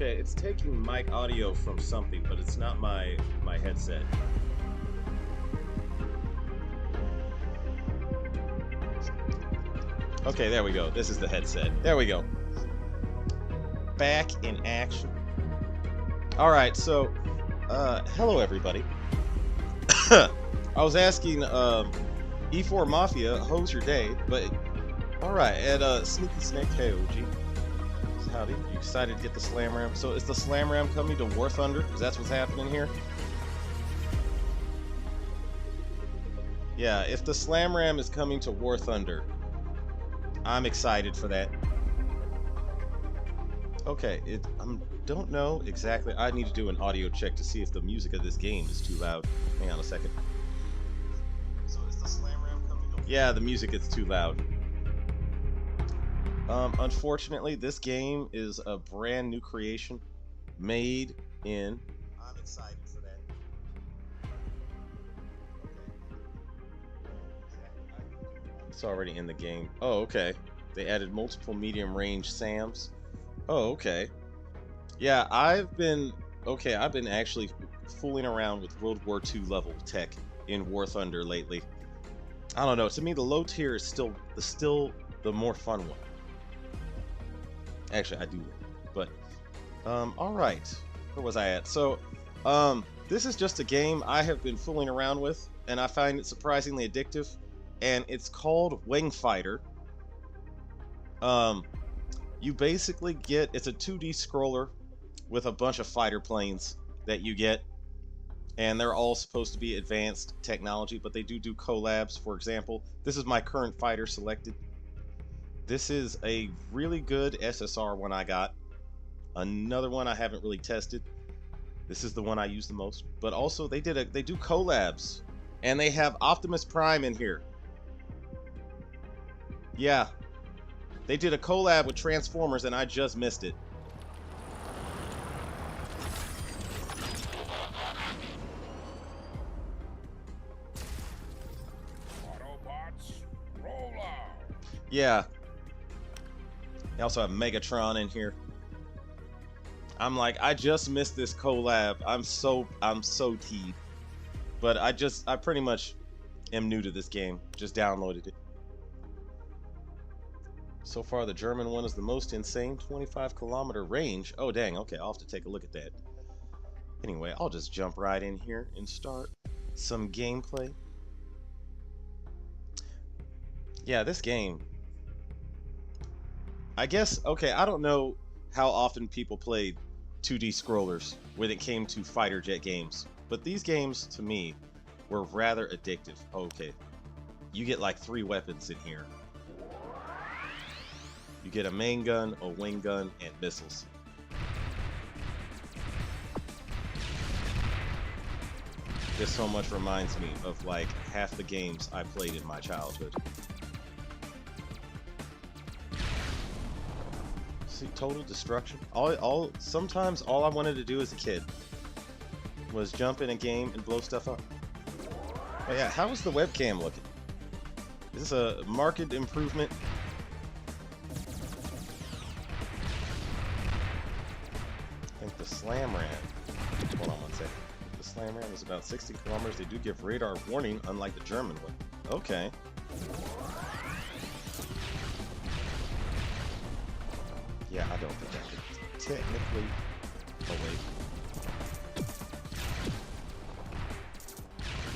Okay, it's taking mic audio from something, but it's not my headset. Okay, there we go. This is the headset. There we go. Back in action. All right, so hello everybody. I was asking E4 Mafia, how's your day? But all right, at Sneaky Snake, hey OG. Howdy, you excited to get the Slam Ram? So is the Slam Ram coming to War Thunder? Is that what's happening here? Yeah, if the Slam Ram is coming to War Thunder, I'm excited for that. Okay, I don't know exactly. I need to do an audio check to see if the music of this game is too loud. Hang on a second. So is the Slam Ram coming to... Yeah, the music is too loud. Unfortunately, this game is a brand new creation made in... I'm excited for that. It's already in the game. Oh, okay. They added multiple medium range SAMs. Oh, okay. Yeah, I've been actually fooling around with World War II level tech in War Thunder lately. I don't know. To me, the low tier is still the more fun one. Actually, I do. But, all right. Where was I at? So, this is just a game I have been fooling around with, and I find it surprisingly addictive. And it's called Wing Fighter. You basically get, it's a 2D scroller with a bunch of fighter planes that you get, and they're all supposed to be advanced technology, but they do collabs. For example, this is my current fighter selected. This is a really good SSR one I got. Another one I haven't really tested. This is the one I use the most. But also they do collabs, and they have Optimus Prime in here. Yeah, they did a collab with Transformers, and I just missed it. Autobots, roll out. Yeah. They also have Megatron in here. I'm like, I just missed this collab. I'm so teed. But I pretty much am new to this game. Just downloaded it. So far, the German one is the most insane 25-kilometer range. Oh, dang. Okay, I'll have to take a look at that. Anyway, I'll just jump right in here and start some gameplay. Yeah, this game... I guess, okay, I don't know how often people played 2D scrollers when it came to fighter jet games, but these games, to me, were rather addictive. Okay, you get like 3 weapons in here. You get a main gun, a wing gun, and missiles. This so much reminds me of like half the games I played in my childhood. See, total destruction. Sometimes all I wanted to do as a kid was jump in a game and blow stuff up. Oh yeah, how is the webcam looking? Is this a marked improvement? I think the Slam Ram. Hold on one second. The Slam Ram is about 60 kilometers. They do give radar warning, unlike the German one. Okay. Yeah, I don't think I could technically... Oh, wait.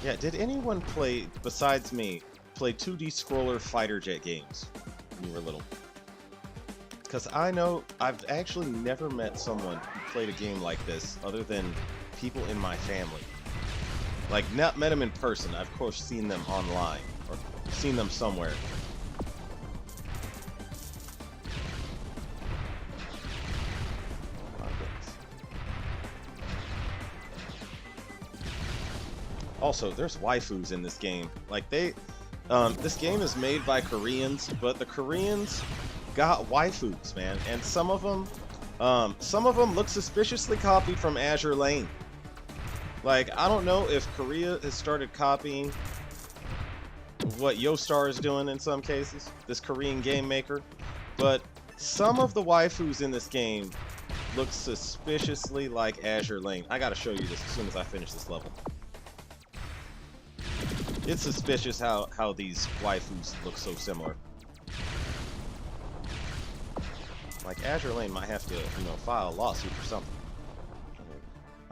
Yeah, did anyone play, besides me, play 2D scroller fighter jet games when you were little? Because I know I've actually never met someone who played a game like this other than people in my family. Like, not met them in person. I've, of course, seen them online or seen them somewhere. Also, there's waifus in this game. Like this game is made by Koreans, but the Koreans got waifus, man, and some of them look suspiciously copied from Azure Lane. Like, I don't know if Korea has started copying what Yostar is doing in some cases, this Korean game maker, but some of the waifus in this game looks suspiciously like Azure Lane. I gotta show you this as soon as I finish this level. It's suspicious how these waifus look so similar. Like, Azure Lane might have to, you know, file a lawsuit or something.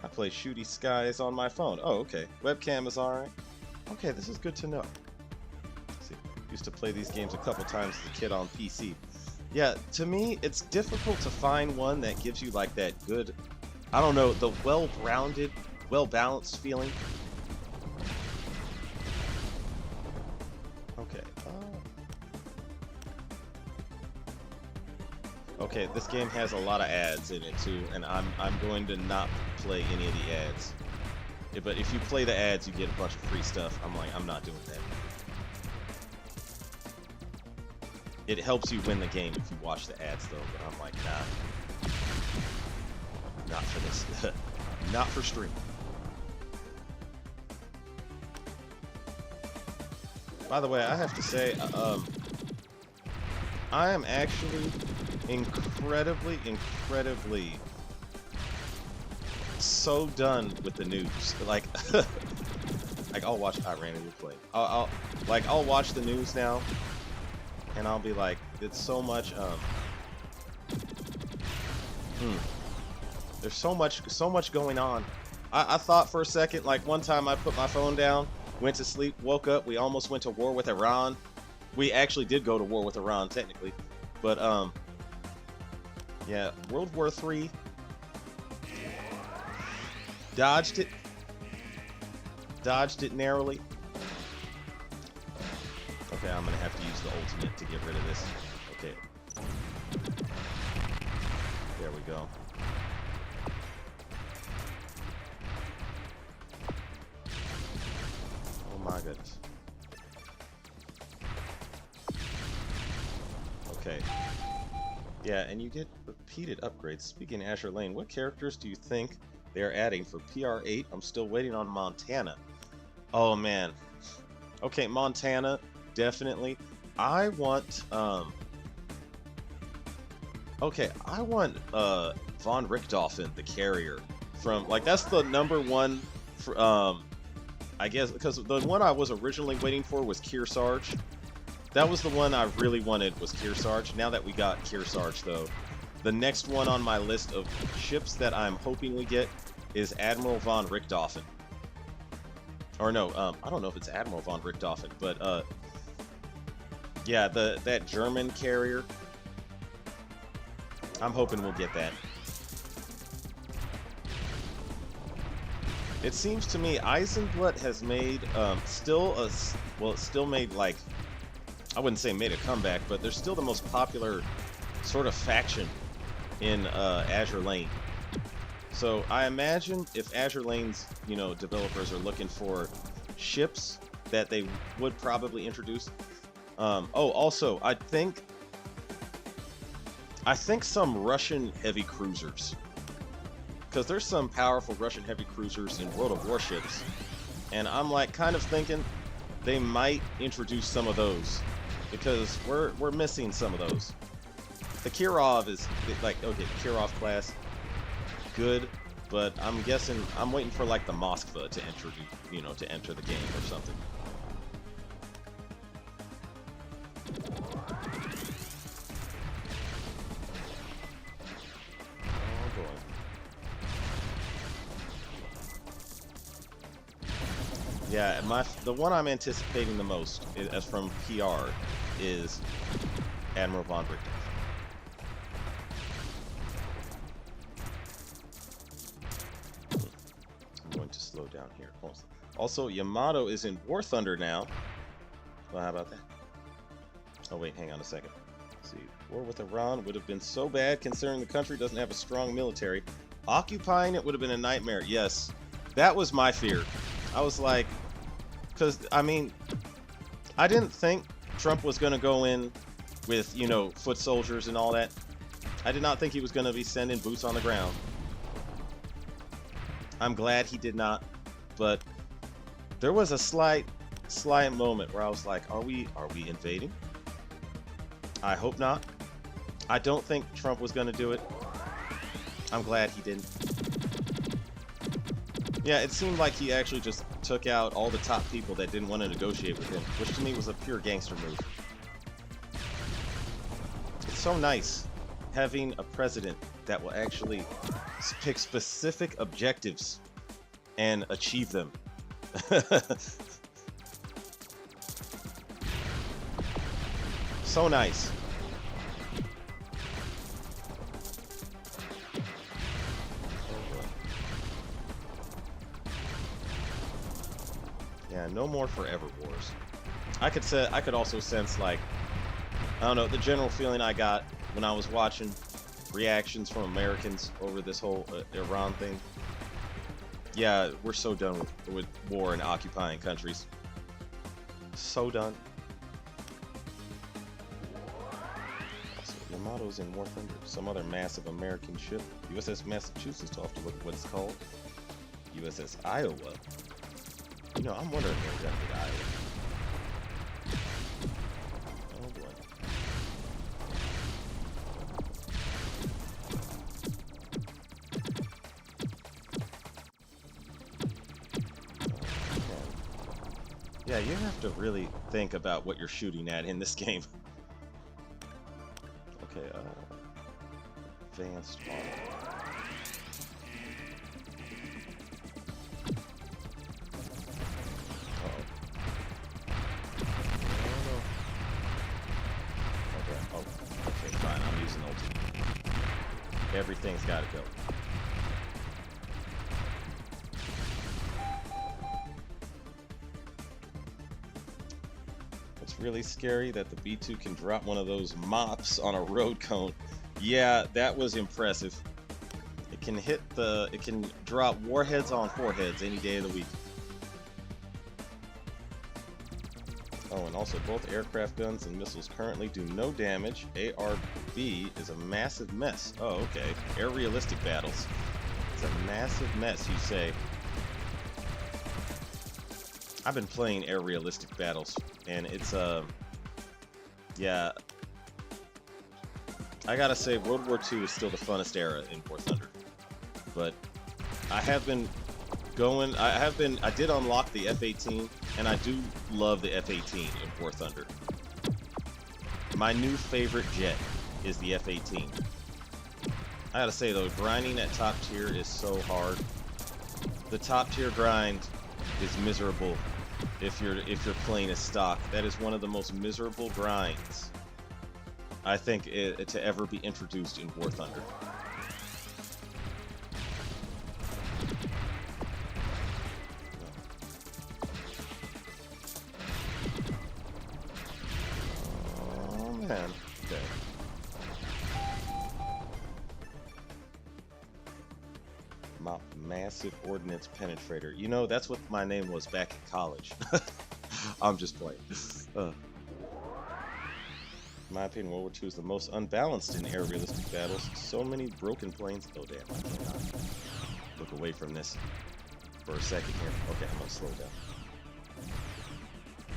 I play Shooty Skies on my phone. Oh, okay. Webcam is alright. Okay, this is good to know. See, used to play these games a couple times as a kid on PC. Yeah, to me, it's difficult to find one that gives you, like, that good, I don't know, the well-rounded, well-balanced feeling. Okay. Okay, this game has a lot of ads in it too, and I'm going to not play any of the ads. But if you play the ads, you get a bunch of free stuff. I'm not doing that. It helps you win the game if you watch the ads though, but I'm like, nah. Not for this. Not for stream. By the way, I have to say, I am actually incredibly so done with the news. Like, like I'll watch. I randomly play. I'll watch the news now, and I'll be like, it's so much. There's so much going on. I thought for a second, like one time I put my phone down, went to sleep, woke up. We almost went to war with Iran. We actually did go to war with Iran technically, but yeah, World War III. Dodged it narrowly. Okay, I'm gonna have to use the ultimate to get rid of this. Okay. There we go. Oh my goodness. Okay. Yeah, and you get repeated upgrades. Speaking of Azure Lane, what characters do you think they're adding for PR8? I'm still waiting on Montana. Oh man. Okay, Montana, definitely. I want okay, I want Von Richthofen, the carrier, from, like, that's the #1 for, I guess, because the one I was originally waiting for was Kearsarge. That was the one I really wanted, was Kearsarge. Now that we got Kearsarge, though, the next one on my list of ships that I'm hoping we get is Admiral Von Richthofen. Or no, I don't know if it's Admiral Von Richthofen, but yeah, that German carrier. I'm hoping we'll get that. It seems to me Eisenblut has made still made, like, I wouldn't say made a comeback, but they're still the most popular sort of faction in Azure Lane. So I imagine if Azure Lane's, you know, developers are looking for ships that they would probably introduce. Oh, also, I think some Russian heavy cruisers, because there's some powerful Russian heavy cruisers in World of Warships, and I'm like kind of thinking they might introduce some of those, because we're missing some of those. The Kirov is like, okay, the Kirov class, good, but I'm guessing I'm waiting for like the Moskva to introduce, you know, to enter the game or something. Oh boy. Yeah, the one I'm anticipating the most, as from PR, is Admiral Von Richthofen. I'm going to slow down here. Also, Yamato is in War Thunder now. Well, how about that? Oh wait, hang on a second. Let's see, war with Iran would have been so bad considering the country doesn't have a strong military. Occupying it would have been a nightmare. Yes, that was my fear. I was like, because, I mean, I didn't think Trump was going to go in with, you know, foot soldiers and all that. I did not think he was going to be sending boots on the ground. I'm glad he did not, but there was a slight moment where I was like, are we invading? I hope not. I don't think Trump was going to do it. I'm glad he didn't. Yeah, it seemed like he actually just took out all the top people that didn't want to negotiate with him, which to me was a pure gangster move. It's so nice having a president that will actually pick specific objectives and achieve them. So nice. Yeah, no more forever wars. I could also sense, like, I don't know, the general feeling I got when I was watching reactions from Americans over this whole Iran thing. Yeah, we're so done with war and occupying countries. So done. So Yamato's in War Thunder. Some other massive American ship. USS Massachusetts, I'll have to look at what it's called. USS Iowa. You know, I'm wondering if they're gonna get Iowa. Oh boy. Yeah, you have to really think about what you're shooting at in this game. Okay, advanced auto. Okay, fine, I'm using ulti. Everything's gotta go. It's really scary that the B2 can drop one of those mops on a road cone. Yeah, that was impressive. It can it can drop warheads on foreheads any day of the week. Oh, and also both aircraft guns and missiles currently do no damage. ARB is a massive mess. Oh, okay. Air realistic battles. It's a massive mess, you say. I've been playing air realistic battles, and it's yeah. I gotta say, World War II is still the funnest era in War Thunder. But I have been going. I did unlock the F-18, and I do love the F-18 in War Thunder. My new favorite jet is the F-18. I gotta say though, grinding at top tier is so hard. The top tier grind is miserable if you're playing a stock. That is one of the most miserable grinds I think to ever be introduced in War Thunder. Oh man. Okay. Massive ordnance penetrator. You know, that's what my name was back in college. I'm just playing. In my opinion, World War II is the most unbalanced in air realistic battles. So many broken planes. Oh damn, I cannot look away from this for a second here. Okay, I'm gonna slow down.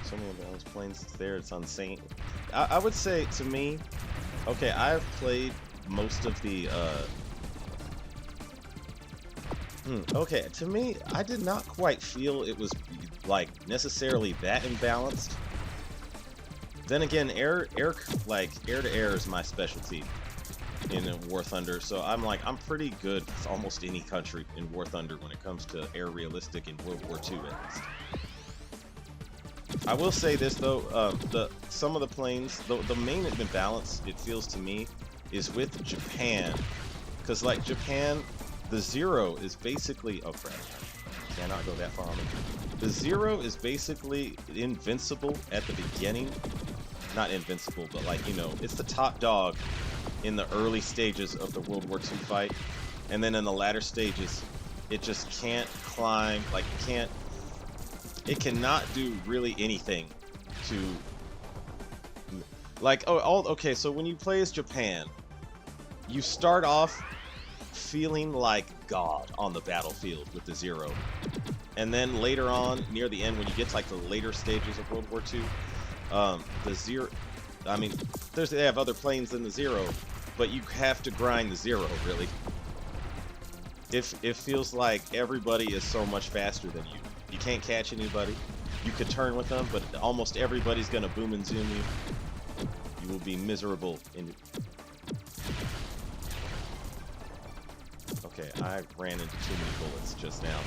So many unbalanced planes there, it's insane. I would say, to me, okay, I've played most of the okay, to me, I did not quite feel it was like necessarily that imbalanced. Then again, air to air is my specialty in War Thunder, so I'm pretty good with almost any country in War Thunder when it comes to air realistic in World War II at least. I will say this though, some of the planes, the main imbalance, it feels to me, is with Japan, because like Japan, the Zero is basically, oh crap, cannot go that far on me. The Zero is basically invincible at the beginning. Not invincible, but like, you know, it's the top dog in the early stages of the World War II fight. And then in the latter stages, it just can't climb, like it cannot do really anything to, like, okay, so when you play as Japan, you start off feeling like God on the battlefield with the Zero. And then later on, near the end, when you get to like the later stages of World War II, the Zero, I mean, they have other planes than the Zero, but you have to grind the Zero, really. it feels like everybody is so much faster than you. You can't catch anybody. You could turn with them, but almost everybody's gonna boom and zoom you. You will be miserable in. Okay, I ran into too many bullets just now.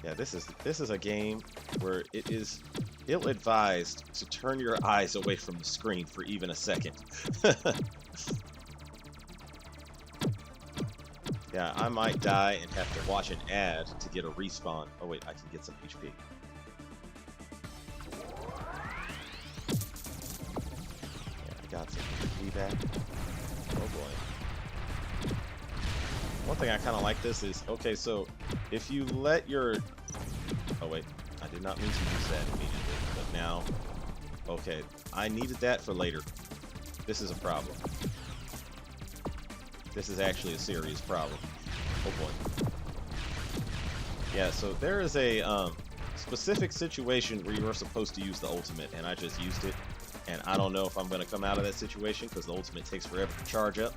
Yeah, this is a game where it is ill-advised to turn your eyes away from the screen for even a second. Yeah, I might die and have to watch an ad to get a respawn. Oh wait, I can get some HP. Yeah, I got some HP back. Oh boy. One thing I kind of like this is, okay, so if you let your... Oh wait, I did not mean to use that immediately, but now... Okay, I needed that for later. This is a problem. This is actually a serious problem. Oh boy. Yeah, so there is a specific situation where you are supposed to use the ultimate, and I just used it. And I don't know if I'm going to come out of that situation, because the ultimate takes forever to charge up.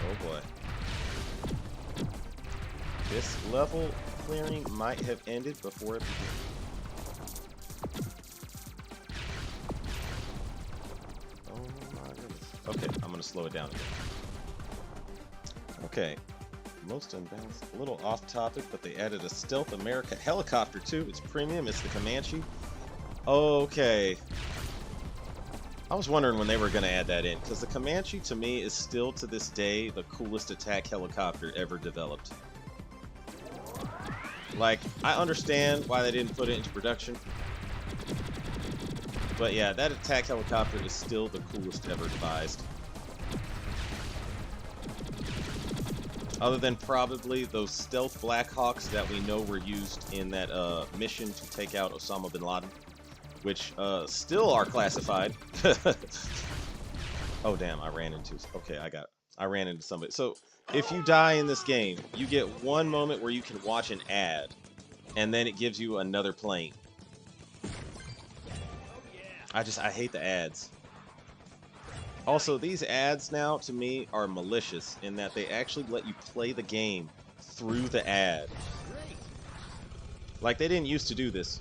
Oh boy. This level clearing might have ended before it began. Okay, I'm gonna slow it down again. Okay, most unbalanced. A little off topic, but they added a Stealth America helicopter too. It's premium. It's the Comanche. Okay. I was wondering when they were gonna add that in, because the Comanche to me is still to this day the coolest attack helicopter ever developed. Like, I understand why they didn't put it into production. But yeah, that attack helicopter is still the coolest ever devised. Other than probably those stealth Blackhawks that we know were used in that mission to take out Osama bin Laden, which still are classified. Oh damn, I ran into... Okay, I ran into somebody. So, if you die in this game, you get one moment where you can watch an ad, and then it gives you another plane. I hate the ads. Also, these ads now, to me, are malicious in that they actually let you play the game through the ad. Like, they didn't used to do this.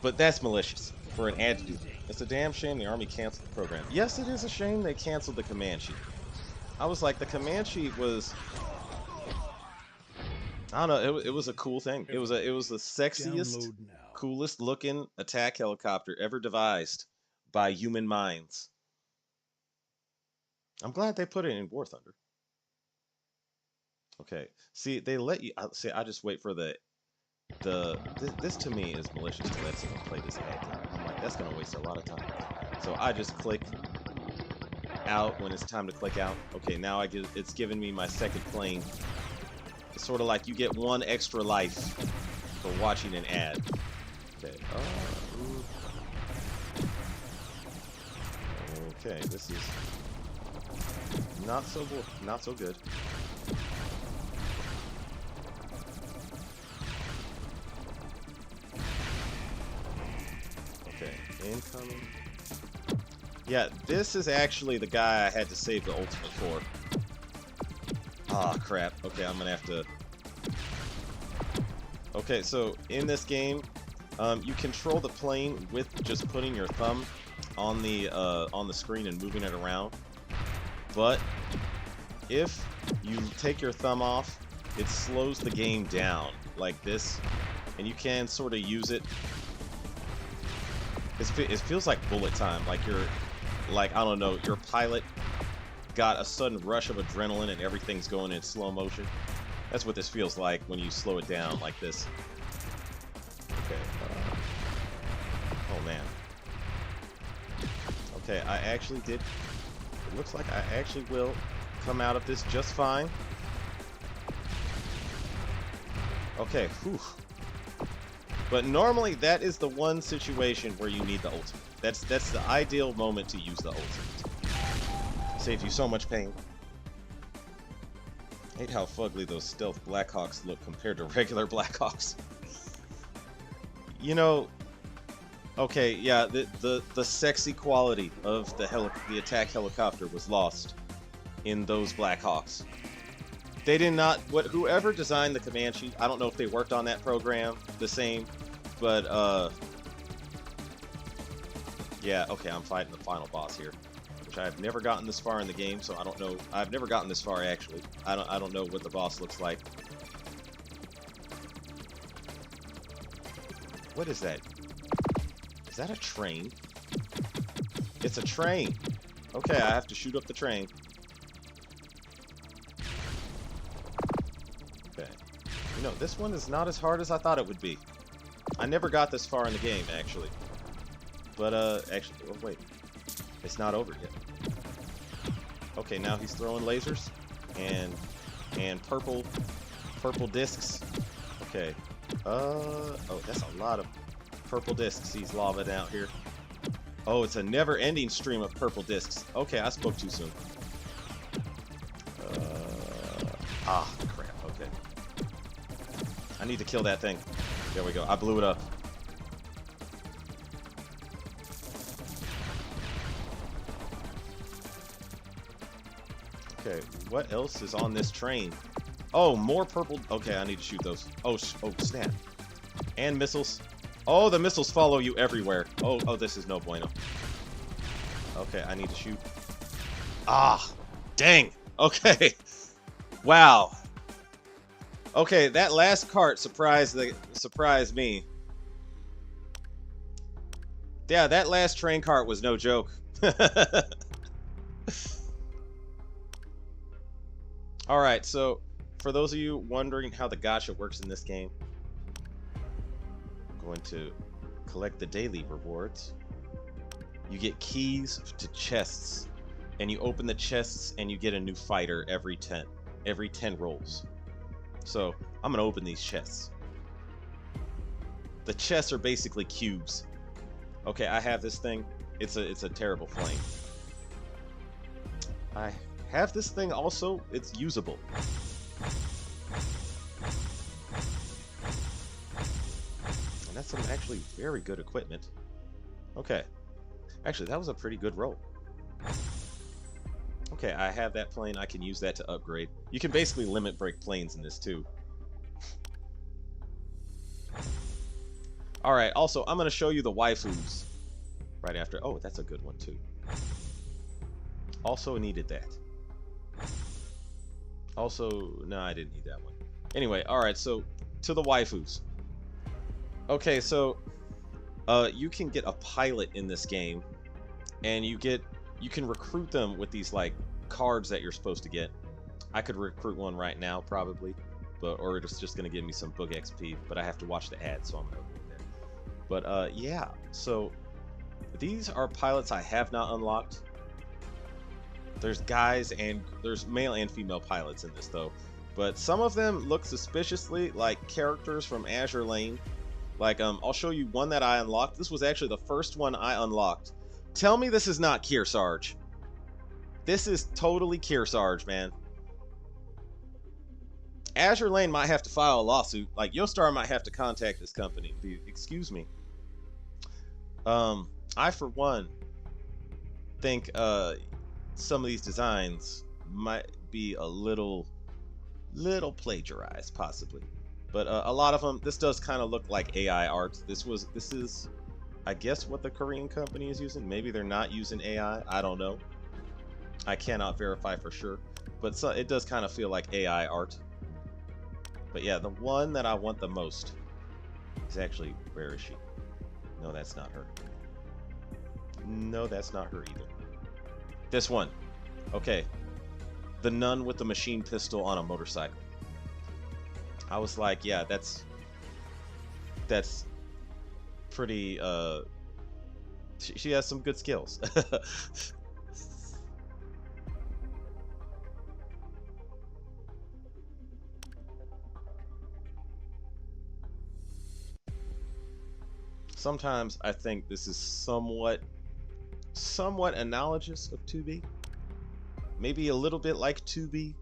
But that's malicious for an ad to do. It's a damn shame the Army canceled the program. Yes, it is a shame they canceled the Comanche. I was like, the Comanche was... I don't know, it was a cool thing. It was the sexiest, coolest looking attack helicopter ever devised by human minds. I'm glad they put it in War Thunder. Okay, see, they let you... See, I just wait for this to me is malicious to let someone play this ad game. I'm like, that's gonna waste a lot of time. So I just click out when it's time to click out. Okay, now it's giving me my second plane. It's sort of like you get one extra life for watching an ad. Okay. Okay, this is not so good. Okay, incoming. Yeah, this is actually the guy I had to save the ultimate for. Ah, crap. Okay, I'm gonna have to... Okay, so in this game, you control the plane with just putting your thumb on the screen and moving it around. But if you take your thumb off, it slows the game down like this, and you can sort of use it. It feels like bullet time, like you're, like, I don't know, your pilot got a sudden rush of adrenaline and everything's going in slow motion. That's what this feels like when you slow it down like this. Okay. Oh man. Okay, I actually did. It looks like I actually will come out of this just fine. Okay, whew. But normally that is the one situation where you need the ultimate. That's the ideal moment to use the ultimate. Saves you so much pain. Hate how fugly those stealth Blackhawks look compared to regular Blackhawks. You know, okay, yeah, the sexy quality of the attack helicopter was lost in those Blackhawks. They did not, whoever designed the Comanche, I don't know if they worked on that program the same, but yeah, okay, I'm fighting the final boss here, which I've never gotten this far in the game, so I don't know. I've never gotten this far actually. I don't know what the boss looks like. What is that? Is that a train? It's a train. Okay, I have to shoot up the train. Okay. You know, this one is not as hard as I thought it would be. I never got this far in the game, actually. But, actually, oh, wait. It's not over yet. Okay, now he's throwing lasers. And purple discs. Okay. Oh, that's a lot of purple discs he's lobbing out here. Oh, it's a never-ending stream of purple discs. Okay, I spoke too soon. Crap. Okay. I need to kill that thing. There we go. I blew it up. Okay, what else is on this train? Oh, more purple. Okay, I need to shoot those. Oh, snap. And missiles. Oh, the missiles follow you everywhere. Oh, this is no bueno. Okay, I need to shoot. Ah, dang. Okay. Wow. Okay, that last cart surprised me. Yeah, that last train cart was no joke. All right, so for those of you wondering how the gacha works in this game, I'm going to collect the daily rewards. You get keys to chests, and you open the chests and you get a new fighter every 10 rolls. So I'm gonna open these chests. The chests are basically cubes. Okay, I have this thing. It's a terrible flame. I have this thing also. It's usable. And that's some actually very good equipment. Okay. Actually, that was a pretty good roll. Okay, I have that plane. I can use that to upgrade. You can basically limit break planes in this too. Alright, also, I'm going to show you the waifus right after. Oh, that's a good one too. Also needed that. Also, no, I didn't need that one. Anyway, alright, so to the waifus. Okay, so you can get a pilot in this game, and you can recruit them with these like cards that you're supposed to get. I could recruit one right now probably, or it's just gonna give me some book XP, but I have to watch the ad, so I'm gonna avoid that. But yeah, so these are pilots I have not unlocked. There's guys and there's male and female pilots in this though, but some of them look suspiciously like characters from Azure Lane. Like I'll show you one that I unlocked. This was actually the first one I unlocked. Tell me this is not Kearsarge. This is totally Kearsarge, man. Azure Lane might have to file a lawsuit. Like, Yostar might have to contact this company. Excuse me. I, for one, think some of these designs might be a little plagiarized, possibly. But a lot of them, this does kind of look like AI art. This is, I guess, what the Korean company is using. Maybe they're not using AI. I don't know. I cannot verify for sure. But so, it does kind of feel like AI art. But yeah, the one that I want the most is actually, where is she? No, that's not her. No, that's not her either. This one. Okay. The nun with the machine pistol on a motorcycle. I was like, yeah, that's pretty, she has some good skills. Sometimes I think this is somewhat analogous of 2B. Maybe a little bit like 2B.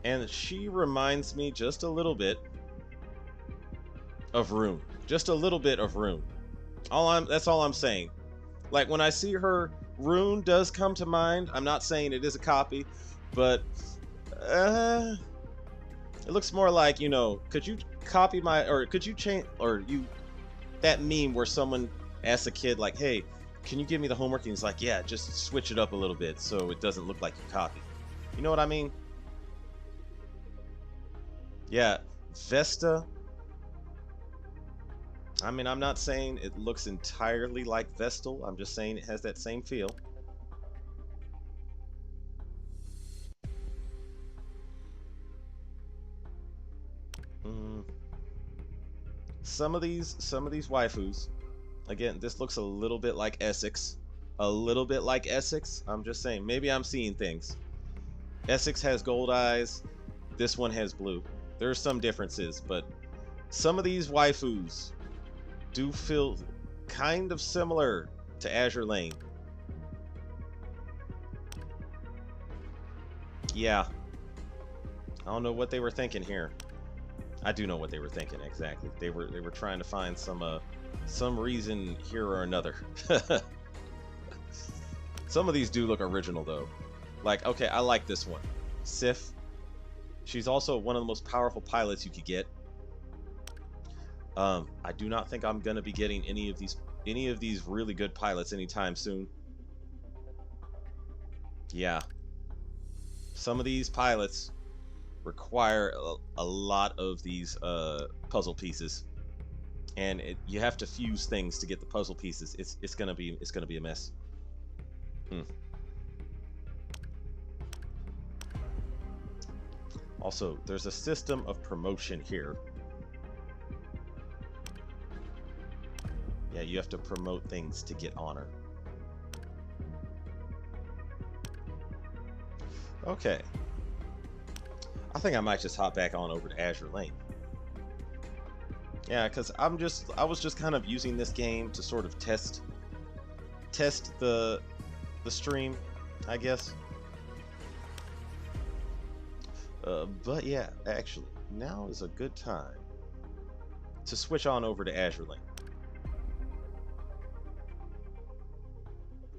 And she reminds me just a little bit of Rune. Just a little bit of Rune. That's all I'm saying. Like when I see her, Rune does come to mind. I'm not saying it is a copy, but it looks more like, you know, could you copy my, or could you change, or you, that meme where someone asks a kid like, hey, can you give me the homework? And he's like, yeah, just switch it up a little bit so it doesn't look like you copied. You know what I mean? Yeah, Vesta. I mean, I'm not saying it looks entirely like Vestal. I'm just saying it has that same feel. Mm. Some of these waifus. Again, this looks a little bit like Essex. A little bit like Essex. I'm just saying, maybe I'm seeing things. Essex has gold eyes. This one has blue. There are some differences, but some of these waifus do feel kind of similar to Azure Lane. Yeah. I don't know what they were thinking here. I do know what they were thinking exactly. They were trying to find some reason here or another. Some of these do look original though. Like, okay, I like this one. Sif. She's also one of the most powerful pilots you could get. I do not think I'm gonna be getting any of these really good pilots anytime soon. Yeah. Some of these pilots require a lot of these puzzle pieces. And you have to fuse things to get the puzzle pieces. It's gonna be a mess. Also, there's a system of promotion here. Yeah, you have to promote things to get honor. Okay. I think I might just hop back on over to Azure Lane. Yeah, because I was just kind of using this game to sort of test the stream, I guess. But yeah, actually, now is a good time to switch on over to Azure Lane.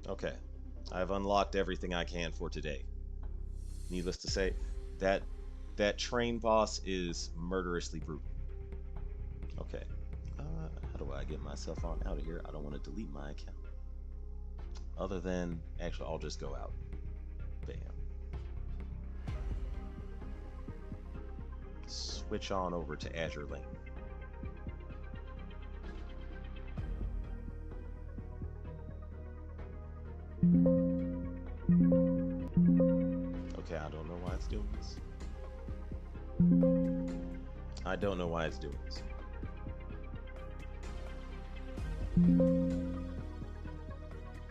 Okay, I've unlocked everything I can for today. Needless to say, that train boss is murderously brutal. Okay, how do I get myself on out of here? I don't want to delete my account. Other than, actually, I'll just go out. Bam. Switch on over to Azure Lane. Okay, I don't know why it's doing this. I don't know why it's doing this.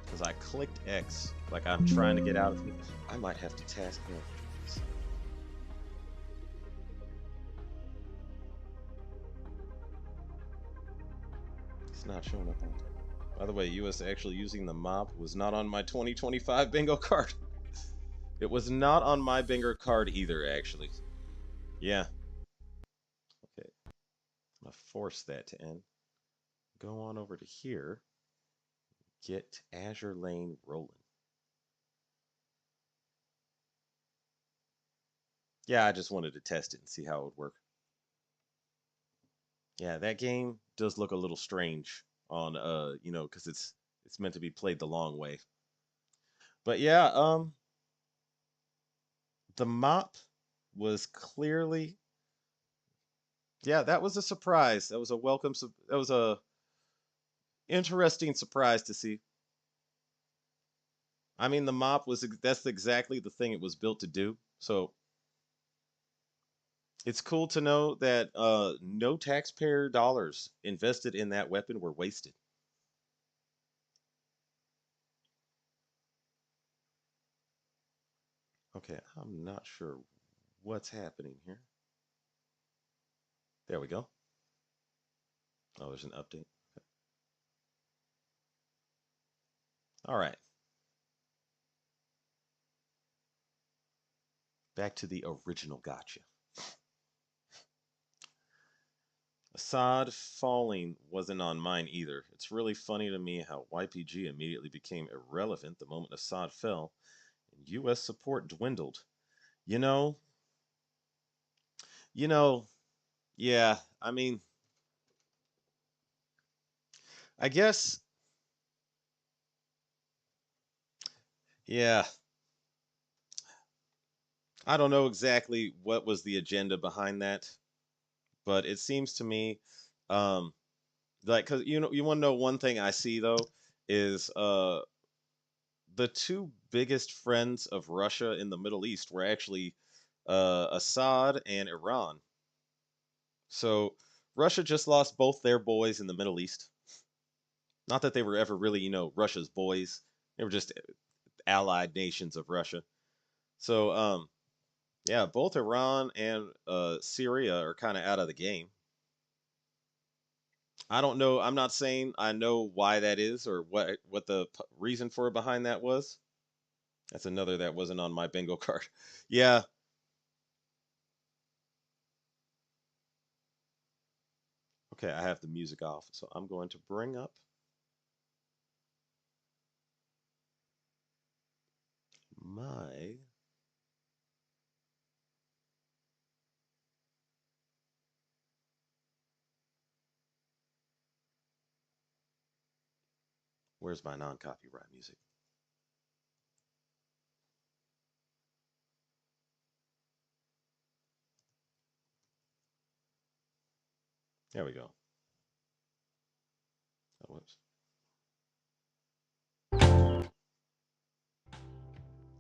Because I clicked X like I'm trying to get out of it. I might have to task manager this. It's not showing up on there. By the way, US actually using the mop was not on my 2025 bingo card. It was not on my bingo card either, actually. Yeah. Okay. I'm gonna force that to end. Go on over to here. Get Azure Lane rolling. Yeah, I just wanted to test it and see how it would work. Yeah, that game does look a little strange on you know, because it's meant to be played the long way. But yeah, the mop was clearly, yeah, that was a surprise. That was a that was a interesting surprise to see. I mean, the mop was, that's exactly the thing it was built to do. So it's cool to know that no taxpayer dollars invested in that weapon were wasted. Okay, I'm not sure what's happening here. There we go. Oh, there's an update. Okay. All right. Back to the original Gotcha. Assad falling wasn't on mine either. It's really funny to me how YPG immediately became irrelevant the moment Assad fell, and US support dwindled. You know, you know, yeah, I mean, I guess, yeah, I don't know exactly what was the agenda behind that, but it seems to me, um, like, cause you want to know one thing I see though is the two biggest friends of Russia in the Middle East were actually Assad and Iran. So Russia just lost both their boys in the Middle East. Not that they were ever really, Russia's boys. They were just allied nations of Russia. So yeah, both Iran and Syria are kind of out of the game. I don't know. I'm not saying I know why that is or what the reason for it behind that was. That's another that wasn't on my bingo card. Yeah. Okay, I have the music off, so I'm going to bring up my. Where's my non-copyright music? There we go. Oh, whoops.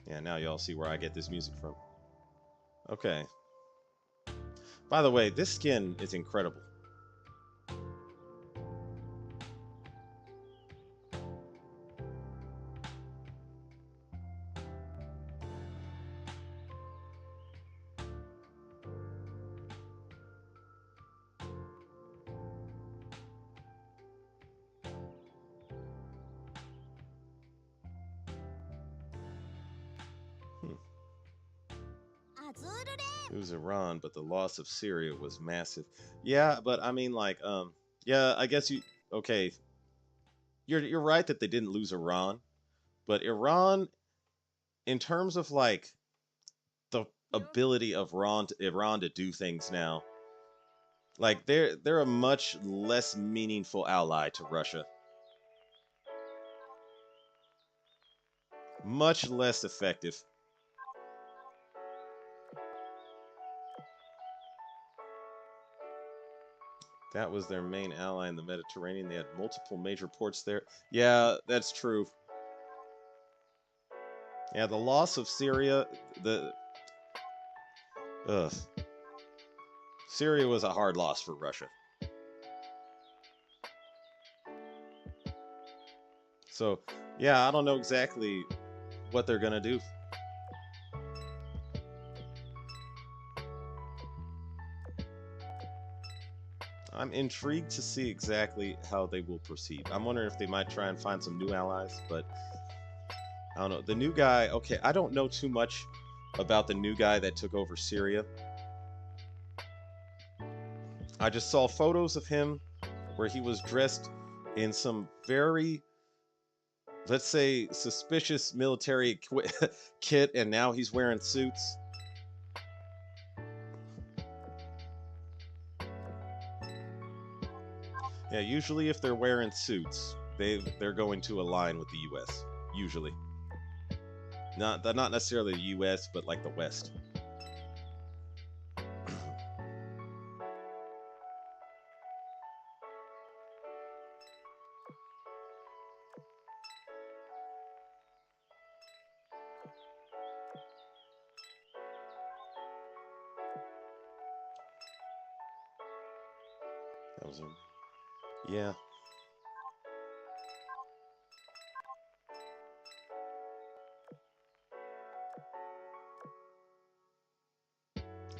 Yeah, now y'all see where I get this music from. Okay. By the way, this skin is incredible. Hmm. It was Iran, but the loss of Syria was massive. Yeah, but I mean, like, yeah, I guess you. Okay, you're right that they didn't lose Iran, but Iran, in terms of like the ability of Iran to do things now, like they're a much less meaningful ally to Russia, much less effective. That was their main ally in the Mediterranean. They had multiple major ports there. Yeah, that's true. Yeah, the loss of Syria, the ugh, Syria was a hard loss for Russia. So, yeah, I don't know exactly what they're gonna do. I'm intrigued to see exactly how they will proceed. I'm wondering if they might try and find some new allies, but I don't know. The new guy, okay, I don't know too much about the new guy that took over Syria. I just saw photos of him where he was dressed in some very, let's say, suspicious military kit, and now he's wearing suits. Yeah, usually if they're wearing suits, they're going to align with the U.S. Usually, not necessarily the U.S., but like the West. That was a, yeah.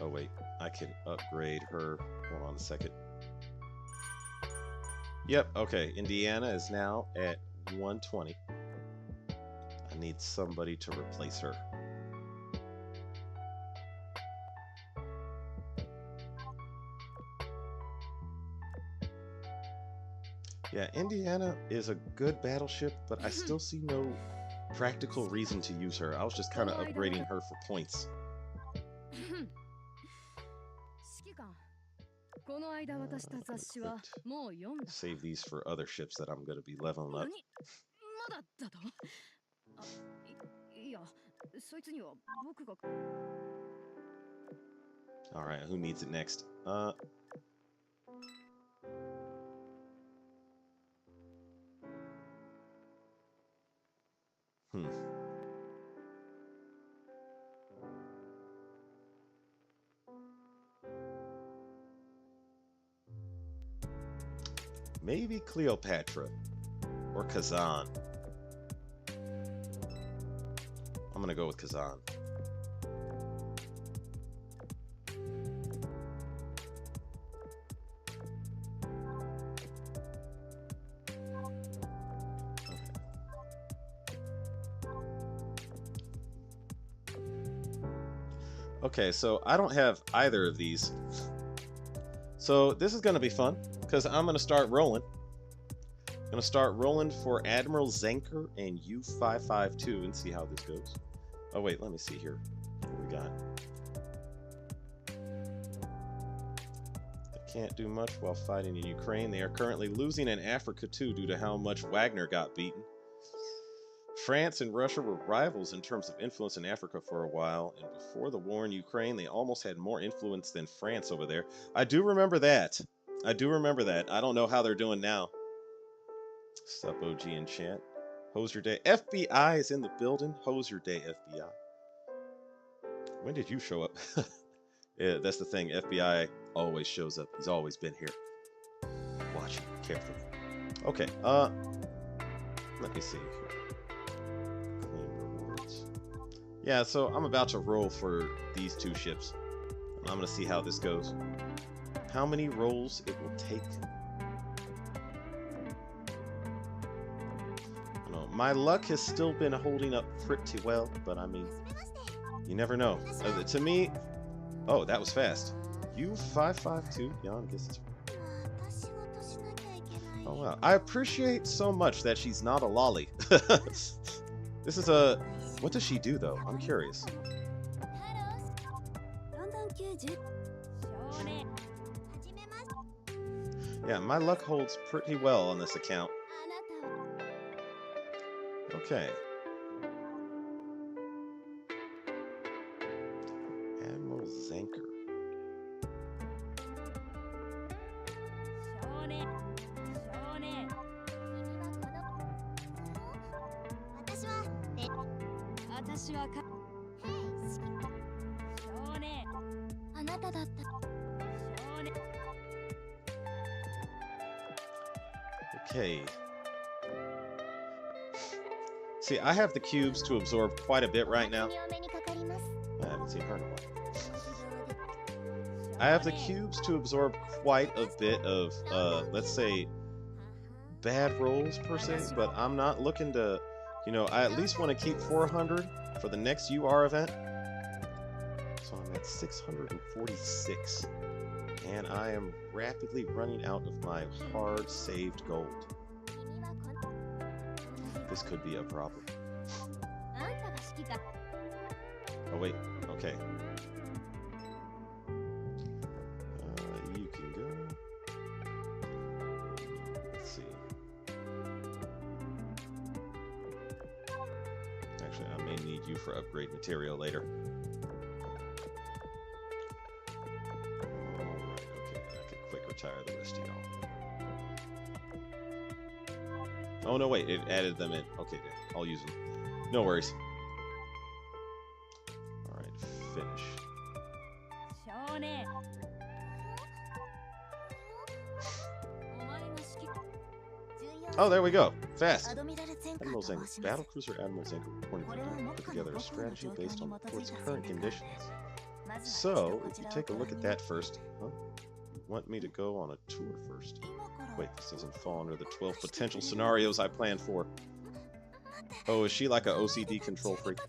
Oh wait, I can upgrade her. Hold on a second. Yep. Okay, Indiana is now at 120. I need somebody to replace her. Yeah, Indiana is a good battleship, but I still see no practical reason to use her. I was just kind of upgrading her for points. Perfect. Save these for other ships that I'm going to be leveling up. Alright, who needs it next? Maybe Cleopatra or Kazan. I'm gonna go with Kazan. Okay, so I don't have either of these. So this is gonna be fun, because I'm gonna start rolling. I'm gonna start rolling for Admiral Zenker and U552 and see how this goes. Oh wait, let me see here. What we got? They can't do much while fighting in Ukraine. They are currently losing in Africa too due to how much Wagner got beaten. France and Russia were rivals in terms of influence in Africa for a while, and before the war in Ukraine, they almost had more influence than France over there. I do remember that. I don't know how they're doing now. Sup, OG in chat. Hose your day. FBI is in the building. Hose your day, FBI. When did you show up? Yeah, that's the thing. FBI always shows up. He's always been here. Watch him carefully. Okay, let me see here. Yeah, so I'm about to roll for these two ships. I'm going to see how this goes. How many rolls it will take. No, my luck has still been holding up pretty well, but I mean, you never know. To me, oh, that was fast. U552, Jan gets it. Oh wow, I appreciate so much that she's not a lolly. This is a... What does she do, though? I'm curious. Yeah, my luck holds pretty well on this account. Okay. Admiral Zenker. Okay. See, I have the cubes to absorb quite a bit right now. I haven't seen her in a while. I have the cubes to absorb quite a bit of, let's say, bad rolls per se, but I'm not looking to, you know, I at least want to keep 400 for the next UR event. So I'm at 646. And I am rapidly running out of my hard saved gold. This could be a problem. Oh wait, okay. You can go. Let's see. Actually, I may need you for upgrade material later. Retire the rest of y'all. Oh no, wait, it added them in. Okay, I'll use them. No worries. Alright, finish. Oh, there we go. Fast. Admiral Zenker. Battlecruiser Admiral Zenker reporting put together a strategy based on the port's current conditions. So, if you take a look at that first, want me to go on a tour first. Wait, this doesn't fall under the 12 potential scenarios I planned for. Oh, is she like a OCD control freak?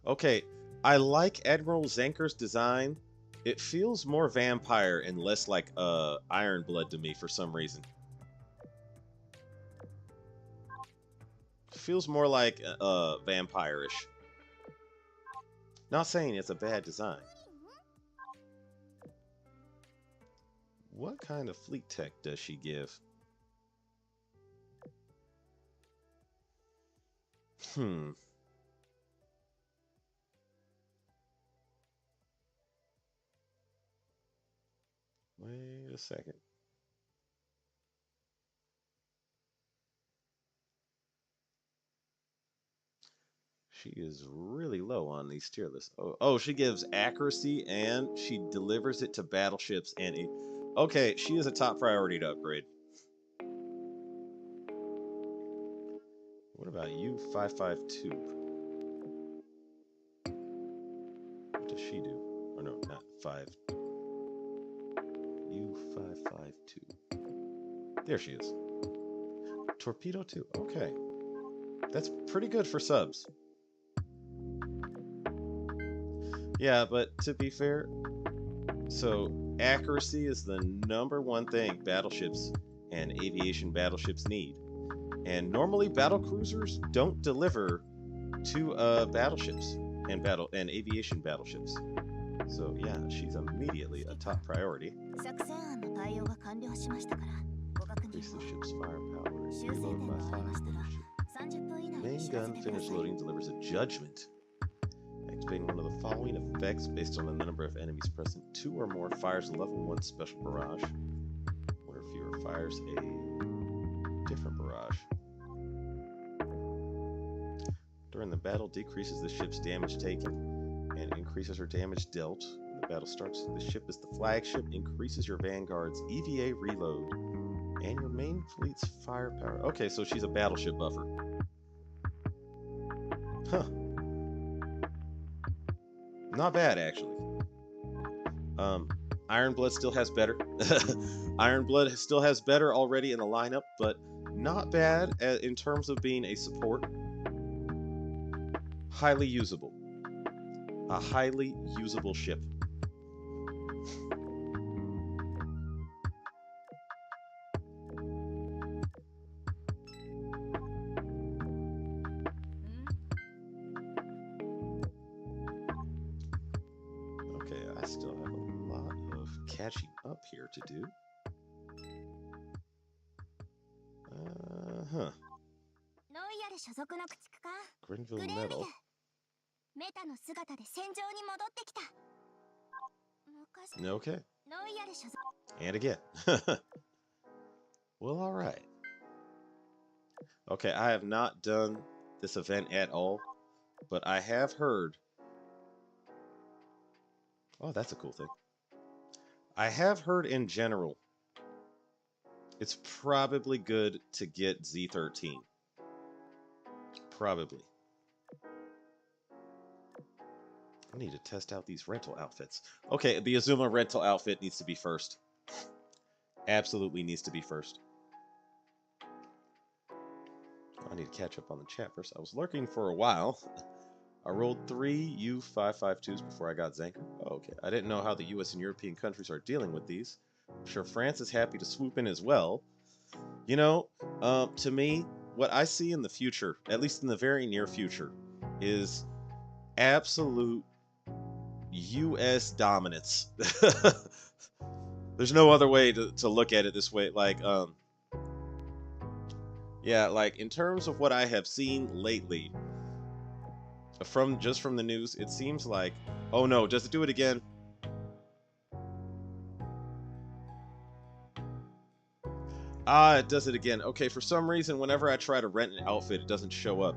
Okay, I like Admiral Zenker's design, It feels more vampire and less like Iron Blood to me for some reason. Feels more like vampire-ish. Not saying it's a bad design. What kind of fleet tech does she give? Hmm. Wait a second. She is really low on these tier lists. Oh, she gives accuracy and she delivers it to battleships and okay, she is a top priority to upgrade. What about you, 552? What does she do? Or no, not 5. You 552. There she is. Torpedo 2. Okay. That's pretty good for subs. Yeah, but to be fair, so accuracy is the #1 thing battleships and aviation battleships need. And normally battle cruisers don't deliver to battleships and aviation battleships. So yeah, she's immediately a top priority. Increase the ship's firepower. Reload by 5. Main gun finish loading delivers a judgment. Activating one of the following effects based on the number of enemies present. 2 or more fires a level 1 special barrage. 1 or fewer fires a different barrage. During the battle, decreases the ship's damage taken and increases her damage dealt. When the battle starts, the ship is the flagship, increases your vanguard's EVA reload and your main fleet's firepower. Okay, so she's a battleship buffer. Huh. Not bad, actually. Iron Blood still has better. Iron Blood still has better already in the lineup, but not bad in terms of being a support. Highly usable. A highly usable ship. Okay, I still have a lot of catching up here to do. Grenville Metal. Okay. And again. Well, alright. Okay, I have not done this event at all, but I have heard... Oh, that's a cool thing. I have heard in general, it's probably good to get Z13. Probably. I need to test out these rental outfits. Okay, the Azuma rental outfit needs to be first. Absolutely needs to be first. I need to catch up on the chat first. I was lurking for a while. I rolled 3 U552s before I got Zanker. Oh, okay. I didn't know how the US and European countries are dealing with these. I'm sure France is happy to swoop in as well. You know, to me, what I see in the future, at least in the very near future, is absolute US dominance. There's no other way to look at it this way. Like, yeah, like in terms of what I have seen lately, from the news, it seems like, oh no, does it do it again? Ah, it does it again. Okay, for some reason, whenever I try to rent an outfit, it doesn't show up.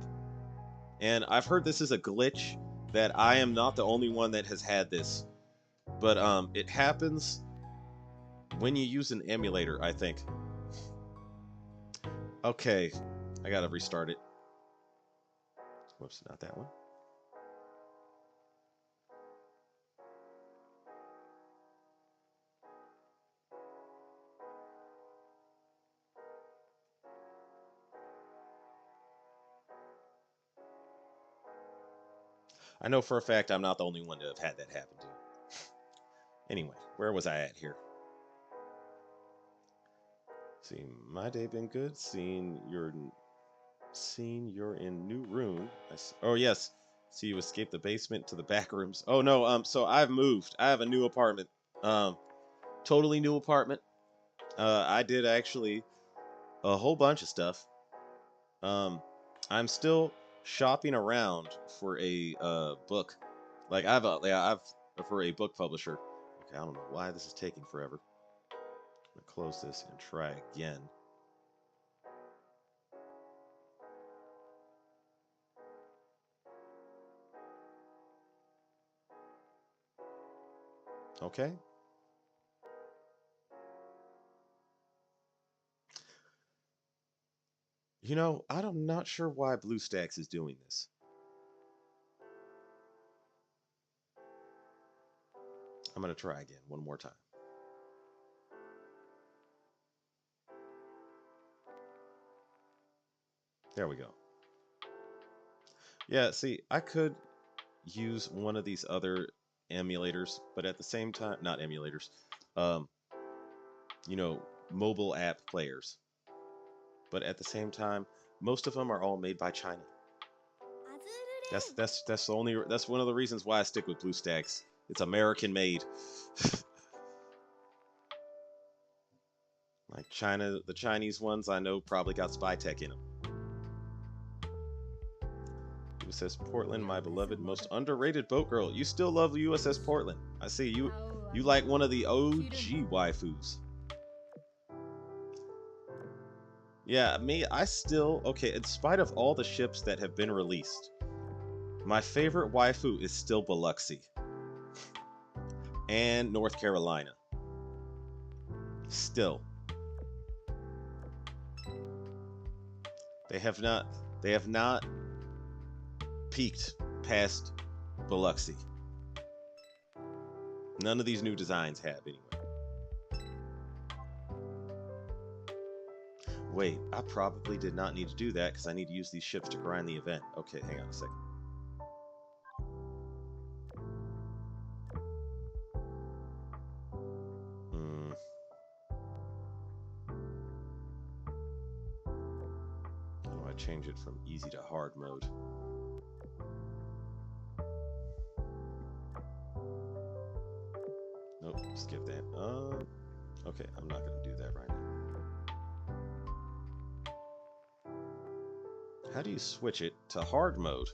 And I've heard this is a glitch, that I am not the only one that has had this. But it happens when you use an emulator, I think. Okay, I gotta restart it. Whoops, not that one. I know for a fact I'm not the only one to have had that happen to. Anyway, where was I at here? See, my day been good. Seeing you're in new room. Oh yes. See you escape the basement to the back rooms. Oh no, so I've moved. I have a new apartment. Um, totally new apartment. I did actually a whole bunch of stuff. Um, I'm still shopping around for a book. Like I've for a book publisher. Okay, I don't know why this is taking forever. I'm gonna close this and try again. Okay. You know, I'm not sure why BlueStacks is doing this. I'm gonna try again one more time. There we go. Yeah, see, I could use one of these other emulators, but at the same time, not emulators, um, you know, mobile app players. But at the same time, most of them are all made by China. That's the only that's one of the reasons why I stick with BlueStacks. It's American made. Like China, the Chinese ones I know probably got spy tech in them. USS Portland, my beloved, most underrated boat girl. You still love the USS Portland. I see you. You like one of the OG waifus. Yeah, me. I still okay. In spite of all the ships that have been released, my favorite waifu is still Biloxi and North Carolina. Still, they have not. They have not peaked past Biloxi. None of these new designs have, anyway. Wait, I probably did not need to do that because I need to use these ships to grind the event. Okay, hang on a second. How do I change it from easy to hard mode? Nope, skip that. Okay, I'm not gonna do that right now. How do you switch it to hard mode?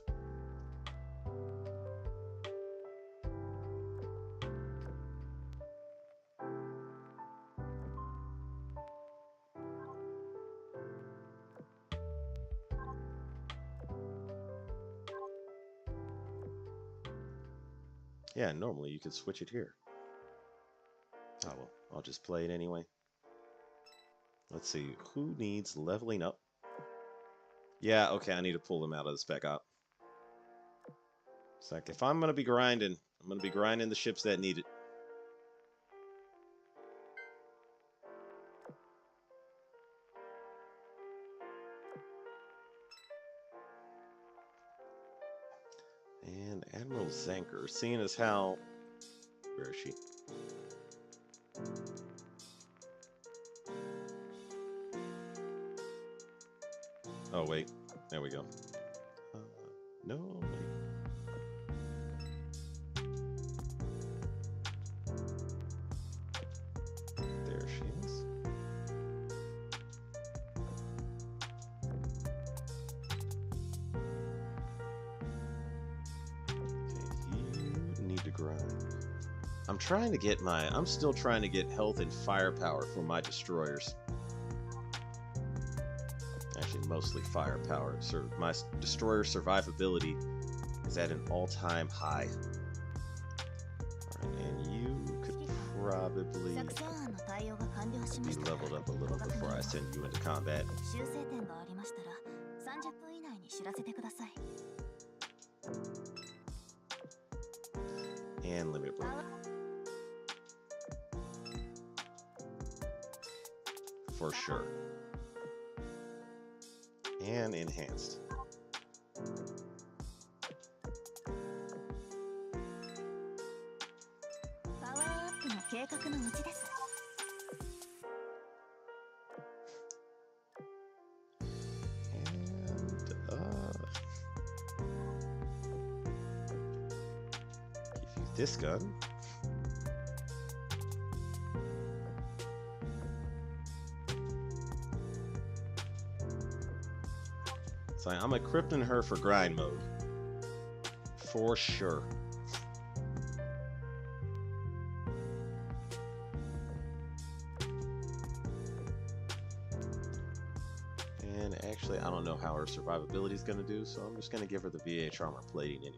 Yeah, normally you could switch it here. Oh well, I'll just play it anyway. Let's see, who needs leveling up? Yeah, okay, I need to pull them out of the spec op. It's like, if I'm gonna be grinding, I'm gonna be grinding the ships that need it. And Admiral Zanker, seeing as how... Where is she? Oh, wait. There we go. No, wait. There she is. Okay, you need to grind. I'm trying to get my... I'm still trying to get health and firepower for my destroyers. Actually, mostly firepower. So my destroyer survivability is at an all-time high. Alright, and you could probably be leveled up a little before I send you into combat. And limit break. For sure. And enhanced. And give you this gun. So I'm equipping her for grind mode. For sure. And actually, I don't know how her survivability is going to do, so I'm just going to give her the VH armor plating anyway.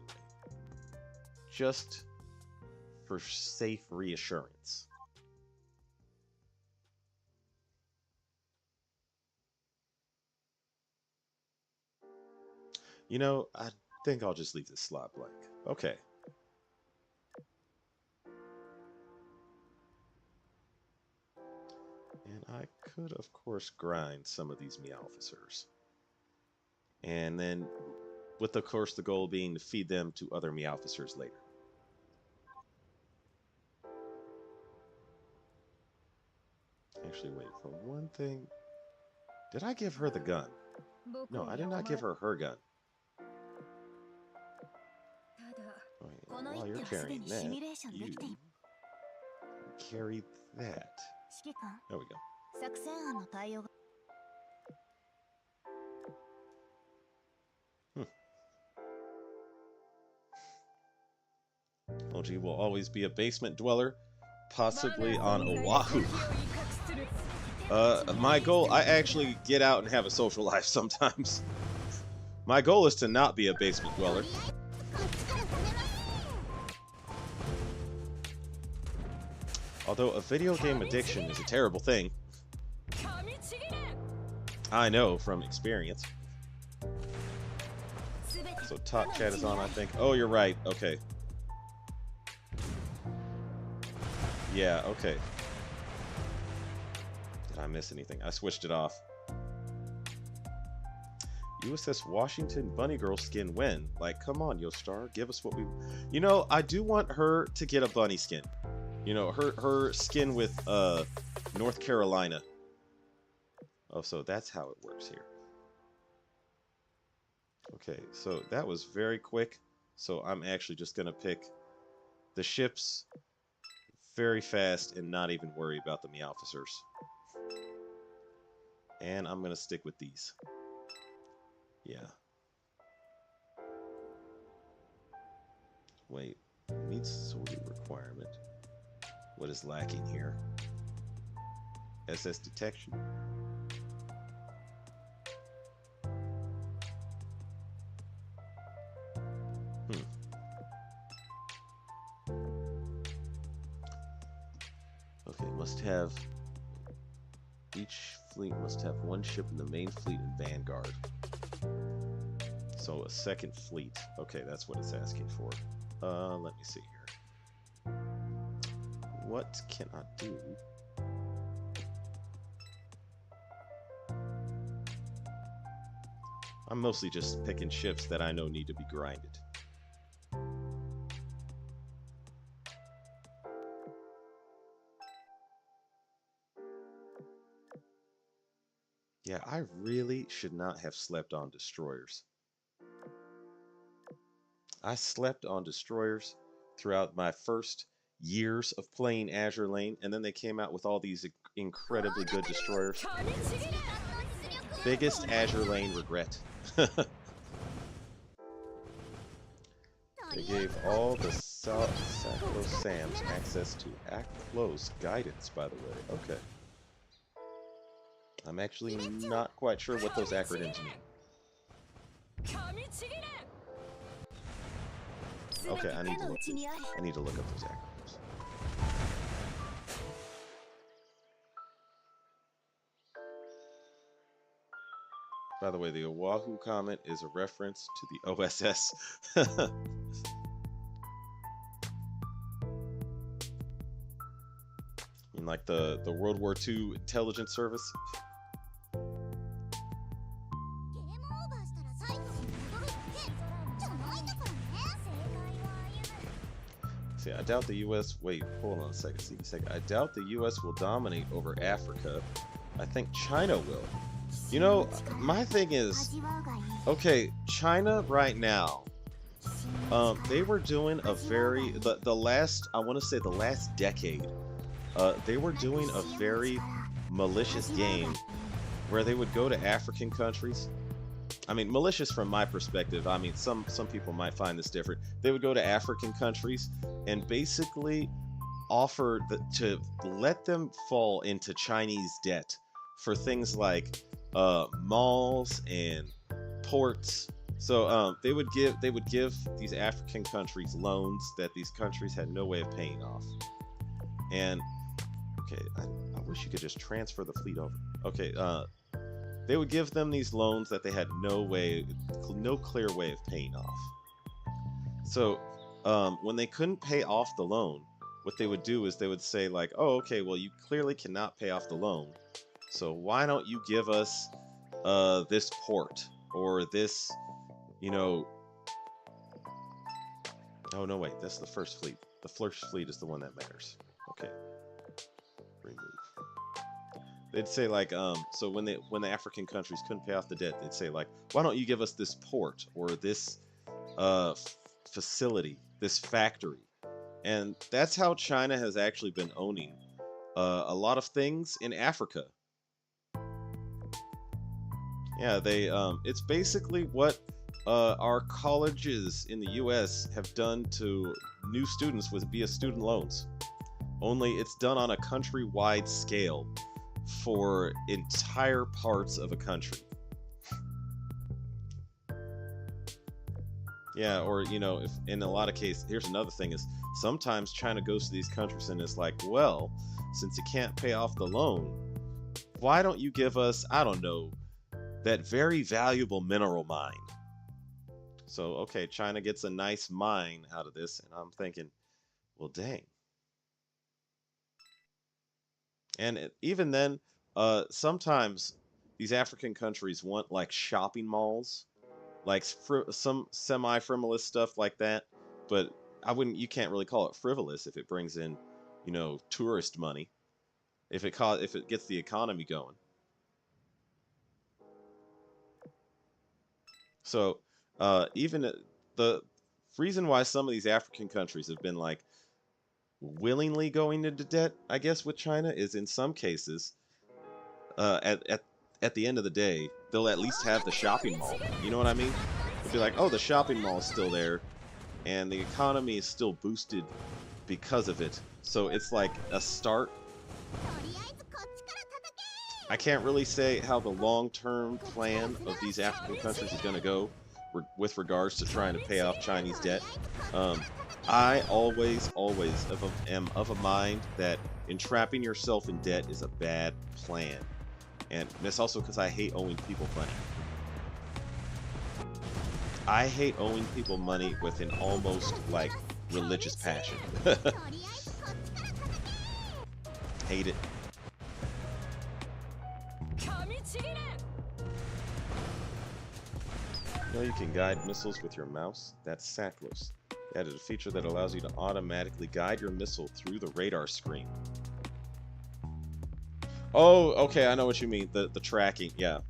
Just for safe reassurance. You know, I think I'll just leave this slot blank. Okay. And I could, of course, grind some of these Meowfficers. And then, with, of course, the goal being to feed them to other Meowfficers later. Actually, wait, for one thing... Did I give her the gun? No, I did not give her her gun. Wait, while you're carrying that, you carry that. There we go. OG will always be a basement dweller, possibly on Oahu. My goal, I actually get out and have a social life sometimes. My goal is to not be a basement dweller. Although a video game addiction is a terrible thing. I know from experience. So top chat is on, I think. Oh, you're right. Okay. Yeah, okay. Did I miss anything? I switched it off. USS Washington Bunny Girl skin when? Like, come on, Yostar, give us what we... You know, I do want her to get a bunny skin. You know, her skin with North Carolina. Oh, so that's how it works here. Okay, so that was very quick. So I'm actually just going to pick the ships very fast and not even worry about the Meowfficers. And I'm going to stick with these. Yeah. Wait, meets sorting requirement. What is lacking here? SS detection. Okay, must have... Each fleet must have one ship in the main fleet and vanguard. So a second fleet. Okay, that's what it's asking for. Let me see here. What can I do? I'm mostly just picking ships that I know need to be grinded. Yeah, I really should not have slept on destroyers. I slept on destroyers throughout my first years of playing Azure Lane, and then they came out with all these incredibly good destroyers. Biggest Azure Lane regret. They gave all the Sacros Sams access to Act-Close guidance, by the way. Okay. I'm actually not quite sure what those acronyms mean. Okay, I need to look up those acronyms. By the way, the Oahu comment is a reference to the OSS. In like the World War II intelligence service. See, I doubt the U.S. Wait, hold on a second. See, a second. I doubt the U.S. will dominate over Africa. I think China will. You know, my thing is, okay, China right now. They were doing a very the last, I want to say the last decade. They were doing a very malicious game where they would go to African countries. I mean, malicious from my perspective. I mean, some people might find this different. They would go to African countries and basically offer to let them fall into Chinese debt for things like malls and ports. So they would give these African countries loans that these countries had no way of paying off. And okay, I wish you could just transfer the fleet over. Okay, they would give them these loans that they had no clear way of paying off. So when they couldn't pay off the loan, what they would do is they would say like, oh, okay, well, you clearly cannot pay off the loan, so why don't you give us this port or this, you know... Oh, no, wait, that's the first fleet. The first fleet is the one that matters. Okay. Remove. They'd say like, so when the African countries couldn't pay off the debt, they'd say like, why don't you give us this port or this facility, this factory? And that's how China has actually been owning a lot of things in Africa. Yeah, it's basically what our colleges in the US have done to new students via student loans. Only it's done on a countrywide scale for entire parts of a country. Yeah, or, you know, if in a lot of cases, here's another thing is sometimes China goes to these countries and it's like, well, since you can't pay off the loan, why don't you give us, I don't know, that very valuable mineral mine? So, okay, China gets a nice mine out of this, and I'm thinking, well, dang. And even then, sometimes these African countries want like shopping malls, like some semi-frivolous stuff like that. But you can't really call it frivolous if it brings in, you know, tourist money. If it gets the economy going. So even the reason why some of these African countries have been like willingly going into debt, I guess, with China is in some cases, at the end of the day, they'll at least have the shopping mall. You know what I mean? They'll be like, oh, the shopping mall is still there, and the economy is still boosted because of it. So it's like a start. I can't really say how the long-term plan of these African countries is going to go with regards to trying to pay off Chinese debt. I always am of a mind that entrapping yourself in debt is a bad plan. And that's also because I hate owing people money. I hate owing people money with an almost, like, religious passion. Hate it. You know you can guide missiles with your mouse? That's sackless. They added a feature that allows you to automatically guide your missile through the radar screen. Oh, okay, I know what you mean. The tracking, yeah.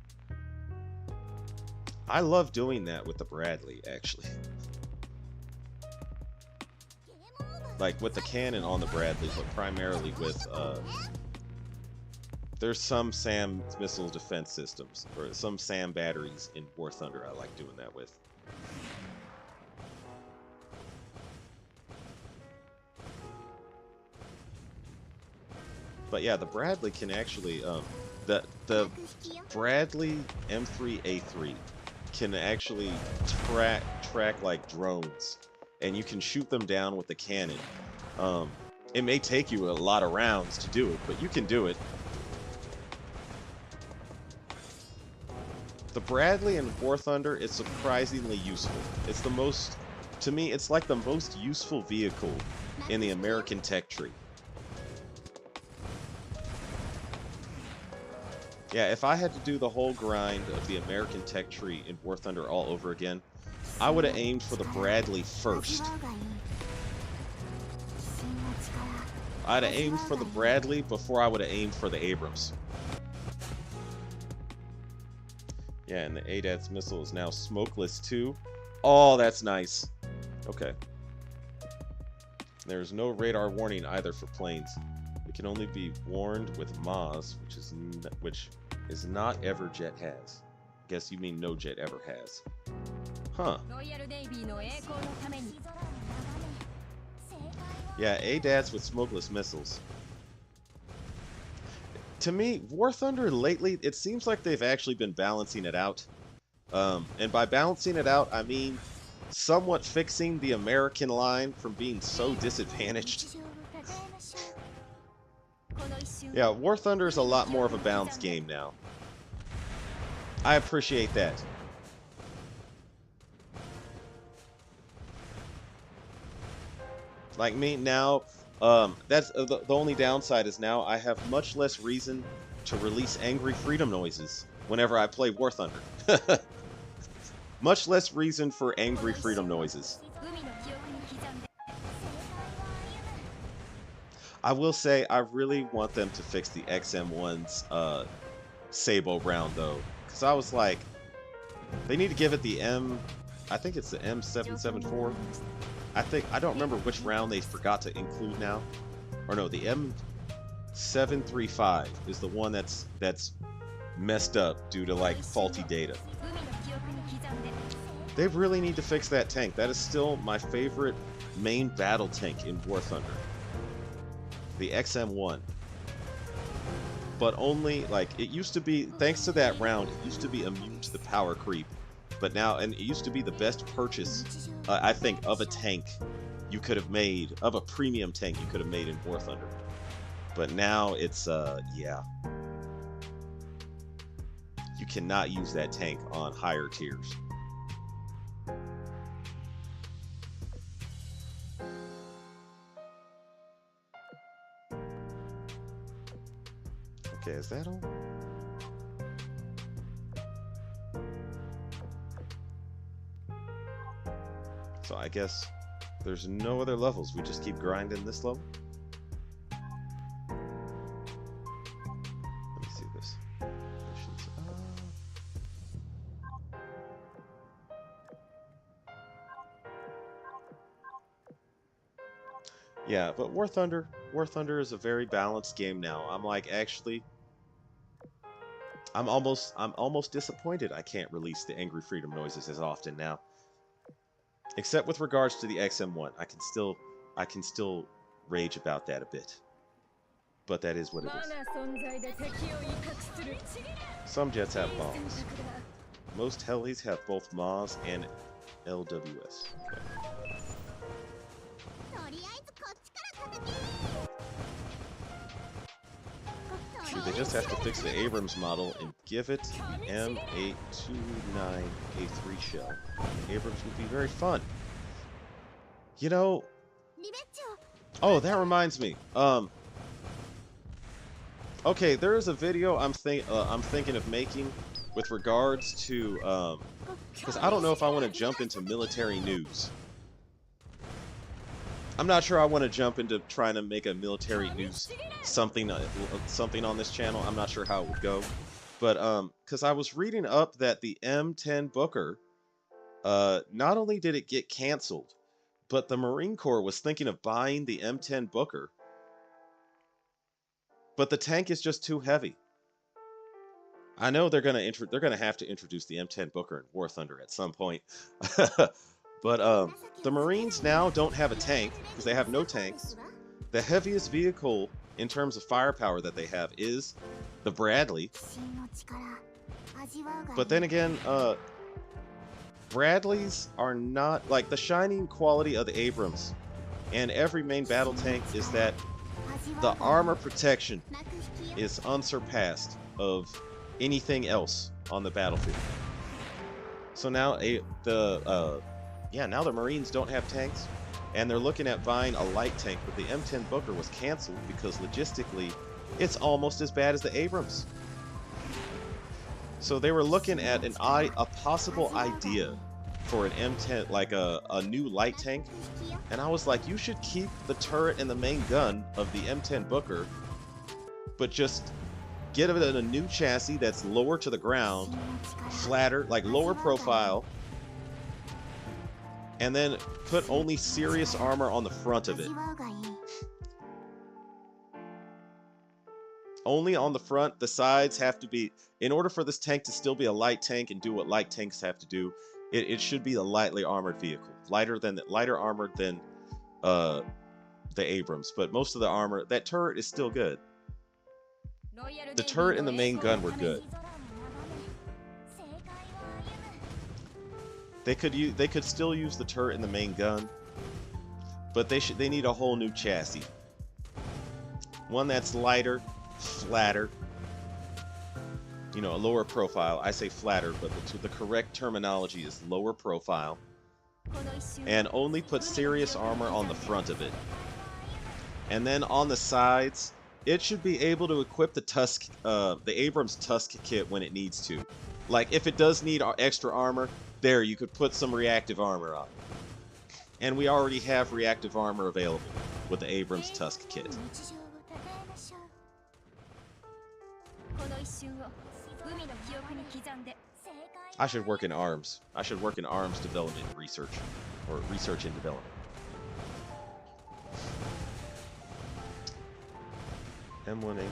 I love doing that with the Bradley, actually. Like, with the cannon on the Bradley, but primarily with, there's some SAM missile defense systems, or some SAM batteries in War Thunder I like doing that with. But yeah, the Bradley can actually, the Bradley M3A3 can actually track like drones, and you can shoot them down with the cannon. It may take you a lot of rounds to do it, but you can do it. The Bradley in War Thunder is surprisingly useful. It's the most, to me, it's like the most useful vehicle in the American tech tree. Yeah, if I had to do the whole grind of the American tech tree in War Thunder all over again, I would have aimed for the Bradley first. I'd have aimed for the Bradley before I would have aimed for the Abrams. Yeah, and the ADATS missile is now smokeless too. Oh, that's nice. Okay. There's no radar warning either for planes. It can only be warned with MAS, which is not ever jet has. Guess you mean no jet ever has. Huh. Yeah, ADATS with smokeless missiles. To me, War Thunder lately, it seems like they've actually been balancing it out. And by balancing it out, I mean somewhat fixing the American line from being so disadvantaged. Yeah, War Thunder is a lot more of a balanced game now. I appreciate that. Like me now, that's the only downside is now I have much less reason to release angry freedom noises whenever I play War Thunder. Much less reason for angry freedom noises. I will say I really want them to fix the XM1's Sabo round though, because I was like, they need to give it the I think it's the M774. I don't remember which round they forgot to include now. Or no, the M735 is the one that's messed up due to like faulty data. They really need to fix that tank. That is still my favorite main battle tank in War Thunder. The XM1. But only, like, it used to be, thanks to that round, it used to be immune to the power creep. But now, and it used to be the best purchase, I think, of a tank you could have made, of a premium tank you could have made in War Thunder. But now it's, yeah. You cannot use that tank on higher tiers. Okay, is that all? So I guess there's no other levels. We just keep grinding this level. Let me see this. Missions. Yeah, but War Thunder is a very balanced game now. I'm like, actually, I'm almost disappointed I can't release the angry freedom noises as often now. Except with regards to the XM1, I can still rage about that a bit. But that is what it is. Some jets have bombs. Most helis have both MAS and LWS. Okay. See, they just have to fix the Abrams model and give it the M829A3 shell. Abrams would be very fun. You know... Oh, that reminds me. Okay, there is a video I'm thinking of making with regards to... because I don't know if I want to jump into military news. I'm not sure I want to jump into trying to make a military news something on this channel. I'm not sure how it would go. But because I was reading up that the M10 Booker, not only did it get canceled, but the Marine Corps was thinking of buying the M10 Booker. But the tank is just too heavy. I know they're gonna have to introduce the M10 Booker in War Thunder at some point. But the Marines now don't have a tank because they have no tanks. The heaviest vehicle in terms of firepower that they have is the Bradley. But then again, Bradleys are not like the shining quality of the Abrams and every main battle tank is that the armor protection is unsurpassed of anything else on the battlefield. So now now the Marines don't have tanks, and they're looking at buying a light tank, but the M10 Booker was canceled because logistically, it's almost as bad as the Abrams. So they were looking at a possible idea for an M10, like a new light tank. And I was like, you should keep the turret and the main gun of the M10 Booker, but just get it in a new chassis that's lower to the ground, flatter, like lower profile, and then put only serious armor on the front of it. Only on the front. The sides have to be, in order for this tank to still be a light tank and do what light tanks have to do, it should be a lightly armored vehicle, lighter armored than the Abrams. But most of the armor, that turret is still good. The turret and the main gun were good. They could still use the turret and the main gun, but they need a whole new chassis. One that's lighter, flatter, you know, a lower profile. I say flatter, but the correct terminology is lower profile, and only put serious armor on the front of it. And then on the sides, it should be able to equip the Abrams Tusk kit when it needs to. Like, if it does need extra armor, there, you could put some reactive armor on. And we already have reactive armor available with the Abrams Tusk kit. I should work in arms. I should work in arms development research, or research and development. M1 and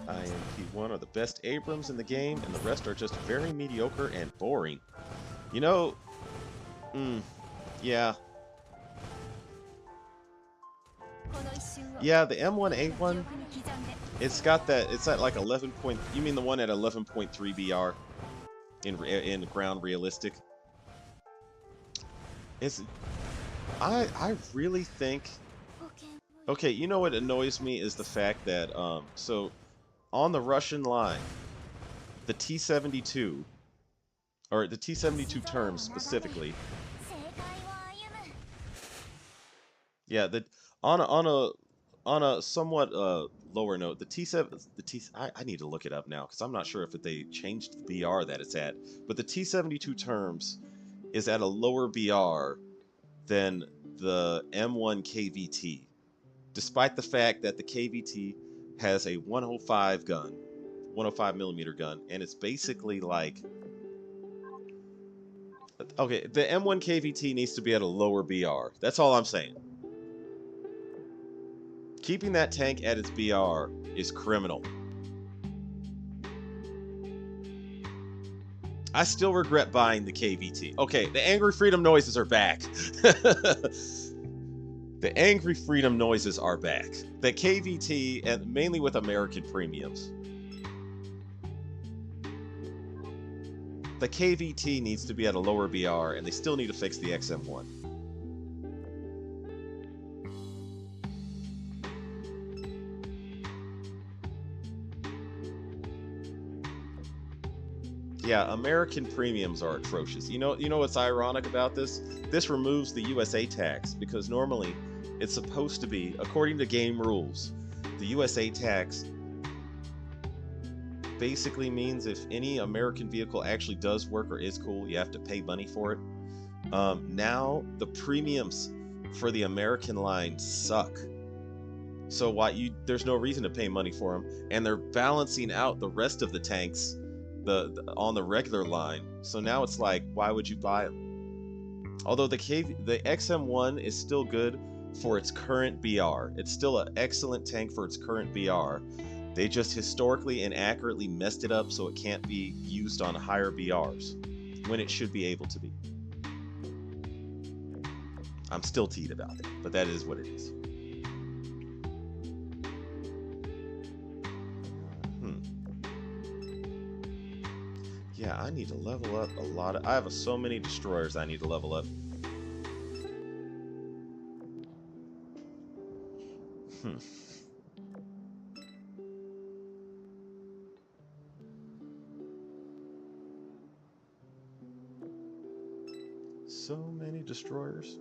IMP1 are the best Abrams in the game, and the rest are just very mediocre and boring. You know, yeah. Yeah, the M1A1, it's got that, it's at like 11 point, you mean the one at 11.3 BR in ground realistic? I really think, okay, you know what annoys me is the fact that, so on the Russian line, the T-72, or the T-72 terms specifically, yeah, on a somewhat lower note, I need to look it up now because I'm not sure if they changed the BR that it's at, but the T-72 terms is at a lower BR than the M1 KVT, despite the fact that the KVT has a 105 gun, 105 millimeter gun, and it's basically like, okay, the M1 KVT needs to be at a lower BR. That's all I'm saying. Keeping that tank at its BR is criminal. I still regret buying the KVT. Okay, the Angry Freedom noises are back. The Angry Freedom noises are back. The KVT, and mainly with American premiums, the KVT needs to be at a lower BR, and they still need to fix the XM1. Yeah, American premiums are atrocious. You know what's ironic about this? This removes the USA tax, because normally it's supposed to be, according to game rules, the USA tax basically means if any American vehicle actually does work or is cool, you have to pay money for it. Now the premiums for the American line suck. So there's no reason to pay money for them, and they're balancing out the rest of the tanks on the regular line. So now it's like, why would you buy them? Although the XM1 is still good for its current BR. It's still an excellent tank for its current BR. They just historically and accurately messed it up so it can't be used on higher BRs when it should be able to be. I'm still teed about it, but that is what it is. Yeah, I need to level up a lot. I have so many destroyers I need to level up. So many destroyers.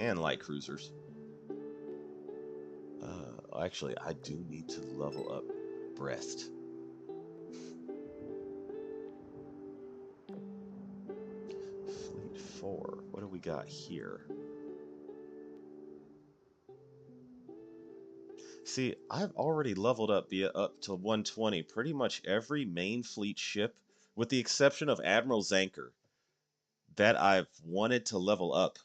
And light cruisers. Actually, I do need to level up Breast. 4. What do we got here? See, I've already leveled up up to 120 pretty much every main fleet ship, with the exception of Admiral Zanker, that I've wanted to level up.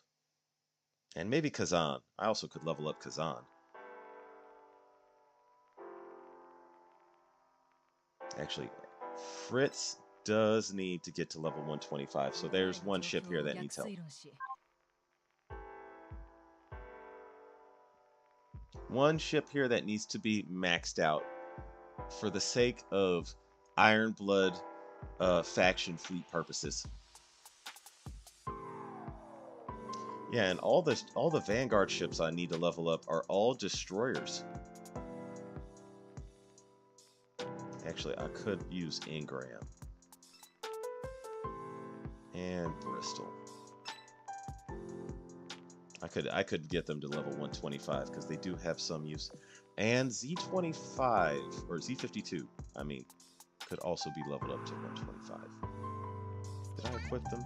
And maybe Kazan. I also could level up Kazan. Actually, Fritz does need to get to level 125, so there's one ship here that needs help. One ship here that needs to be maxed out for the sake of Iron Blood faction fleet purposes. Yeah, and all the Vanguard ships I need to level up are all destroyers. Actually, I could use Ingram and Bristol. I could get them to level 125 because they do have some use. And Z25 or Z52, I mean, could also be leveled up to 125. Did I equip them?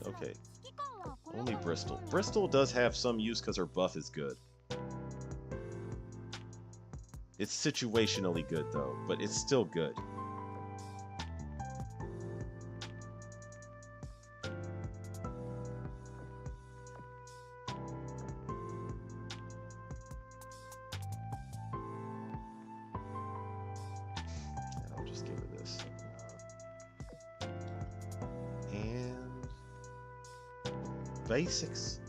Okay. Only Bristol. Bristol does have some use because her buff is good. It's situationally good though, but it's still good. I'll just give her this. And basics.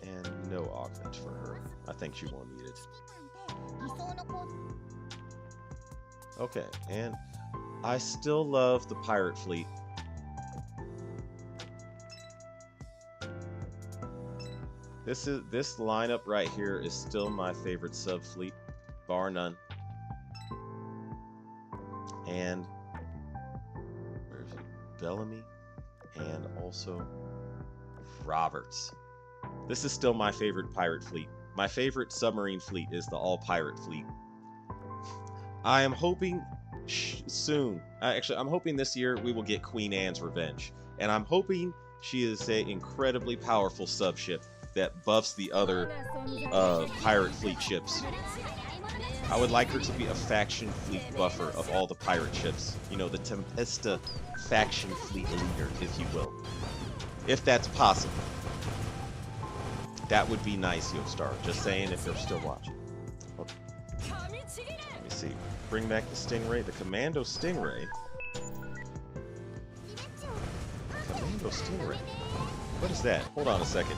And no augment for her. I think she won't need it. Okay, and I still love the pirate fleet. This lineup right here is still my favorite sub fleet, bar none. And where is it? Bellamy and also Roberts. This is still my favorite pirate fleet. My favorite submarine fleet is the all-pirate fleet. I am hoping soon, actually, I'm hoping this year we will get Queen Anne's Revenge. And I'm hoping she is an incredibly powerful subship that buffs the other pirate fleet ships. I would like her to be a faction fleet buffer of all the pirate ships. You know, the Tempesta faction fleet leader, if you will. If that's possible. That would be nice, Yostar. Just saying if you're still watching. Okay. Let me see. Bring back the Stingray. The Commando Stingray. Commando Stingray. What is that? Hold on a second.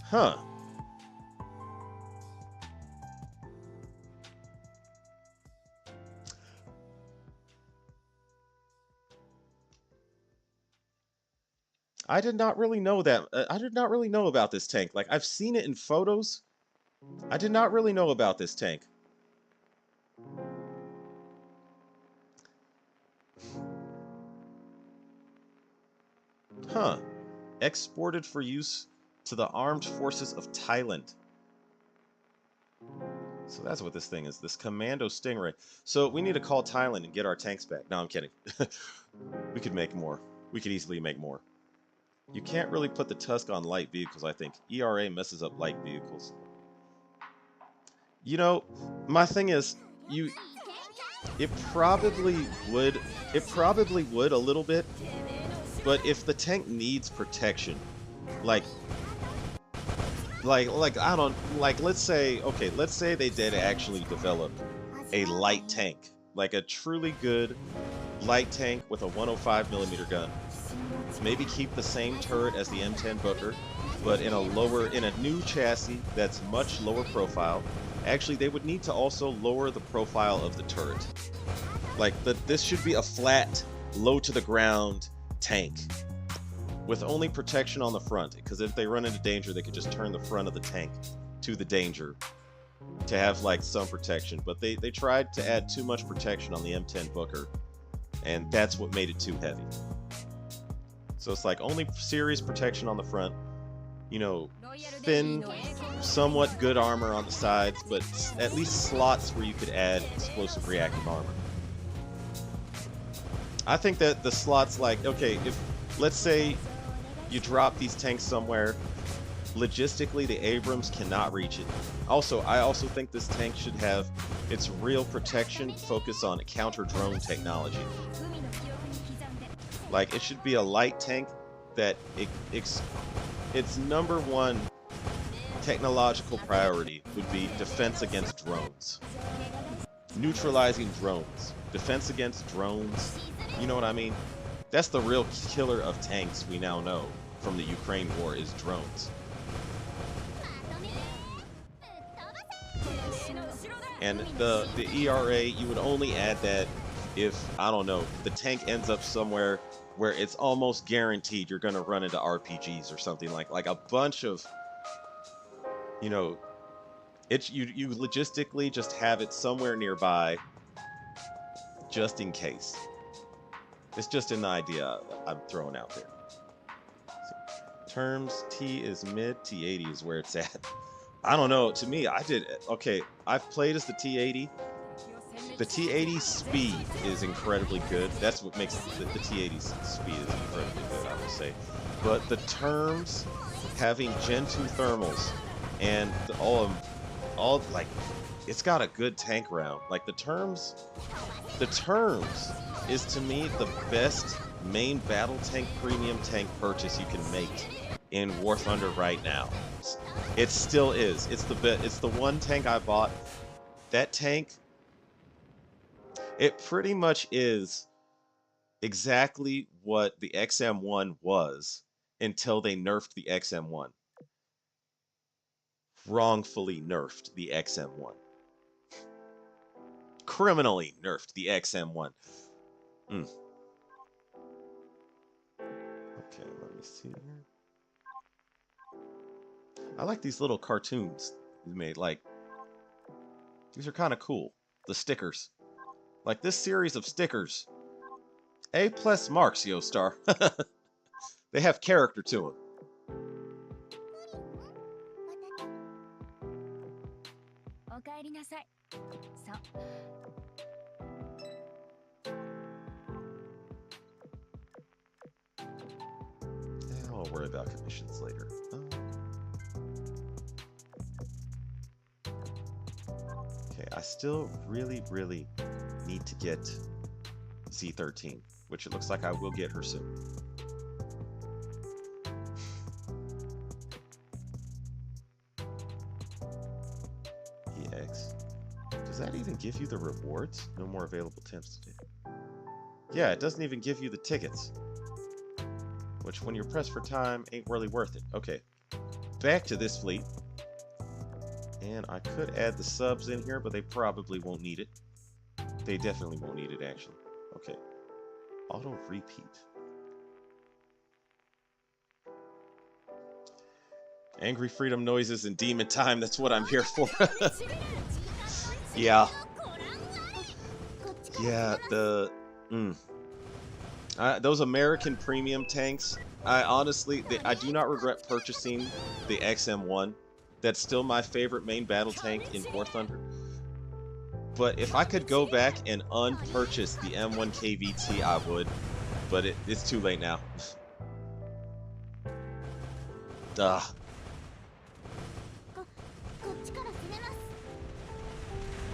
Huh. I did not really know that. I did not really know about this tank. Like, I've seen it in photos. I did not really know about this tank. Huh. Exported for use to the armed forces of Thailand. So that's what this thing is. This Commando Stingray. So we need to call Thailand and get our tanks back. No, I'm kidding. We could make more. We could easily make more. You can't really put the Tusk on light vehicles, I think. ERA messes up light vehicles. You know, my thing is, it probably would a little bit, but if the tank needs protection, like I don't, like, let's say they did actually develop a light tank, like a truly good light tank with a 105mm gun. Maybe keep the same turret as the M10 Booker, but in a new chassis that's much lower profile. Actually, they would need to also lower the profile of the turret. Like, this should be a flat, low to the ground tank with only protection on the front, because if they run into danger, they could just turn the front of the tank to the danger to have like some protection. But they tried to add too much protection on the M10 Booker, and that's what made it too heavy. So it's like only serious protection on the front, you know, thin, somewhat good armor on the sides, but at least slots where you could add explosive reactive armor. I think that the slots, like, okay, if let's say you drop these tanks somewhere, logistically the Abrams cannot reach it. Also, I also think this tank should have its real protection focus on counter drone technology. Like, it should be a light tank that its number one technological priority would be defense against drones. Neutralizing drones. Defense against drones. You know what I mean? That's the real killer of tanks we now know from the Ukraine war is drones. And the ERA, you would only add that if, I don't know, the tank ends up somewhere where it's almost guaranteed you're going to run into RPGs or something like a bunch of, you know, you logistically just have it somewhere nearby just in case. It's just an idea I'm throwing out there. Terms, T is mid, T80 is where it's at. I don't know, to me, okay, I've played as the T80. The T80 speed is incredibly good. That's what makes the T80's speed is incredibly good, I will say. But the terms, having Gen 2 thermals, and all like, it's got a good tank round. Like, the terms is to me the best main battle tank premium tank purchase you can make in War Thunder right now. It still is. It's the one tank I bought. That tank, it pretty much is exactly what the XM1 was until they nerfed the XM1. Wrongfully nerfed the XM1. Criminally nerfed the XM1. Okay, let me see here. I like these little cartoons you made. Like, these are kind of cool. The stickers. Like, this series of stickers. A+ marks, Yostar. They have character to them. I'll worry about commissions later. Okay, I still really need to get Z13, which it looks like I will get her soon. EX. Does that even give you the rewards? No more available temps today. Yeah, it doesn't even give you the tickets. Which, when you're pressed for time, ain't really worth it. Okay, back to this fleet. And I could add the subs in here, but they probably won't need it. They definitely won't need it, actually. Okay. Auto repeat. Angry freedom noises and demon time, that's what I'm here for. Yeah. Yeah, those American premium tanks, I honestly, I do not regret purchasing the XM1. That's still my favorite main battle tank in War Thunder. But if I could go back and unpurchase the M1 KVT, I would. But it's too late now. Duh.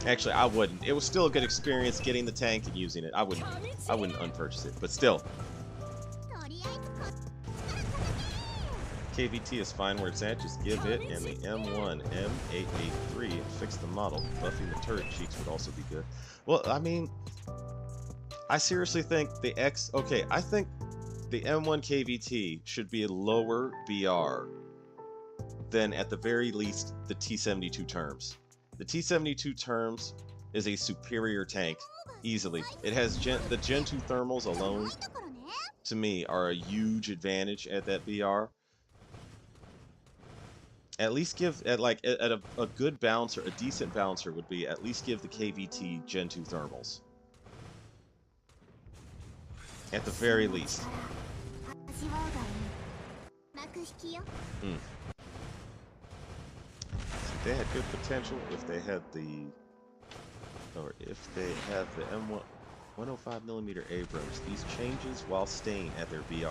Actually, I wouldn't. It was still a good experience getting the tank and using it. I wouldn't unpurchase it, but still. KVT is fine where it's at, just give it and the M1 M883 and fix the model. Buffing the turret cheeks would also be good. Well, I mean, I seriously think I think the M1 KVT should be a lower BR than, at the very least, the T72 terms. The T72 terms is a superior tank, easily. It has the Gen 2 thermals alone, to me, are a huge advantage at that BR. At least give, at a good bouncer, a decent bouncer would be, at least give the KVT Gen 2 thermals. At the very least. Hmm. They had good potential if they had the, or if they have the M1 105mm Abrams. These changes while staying at their BR.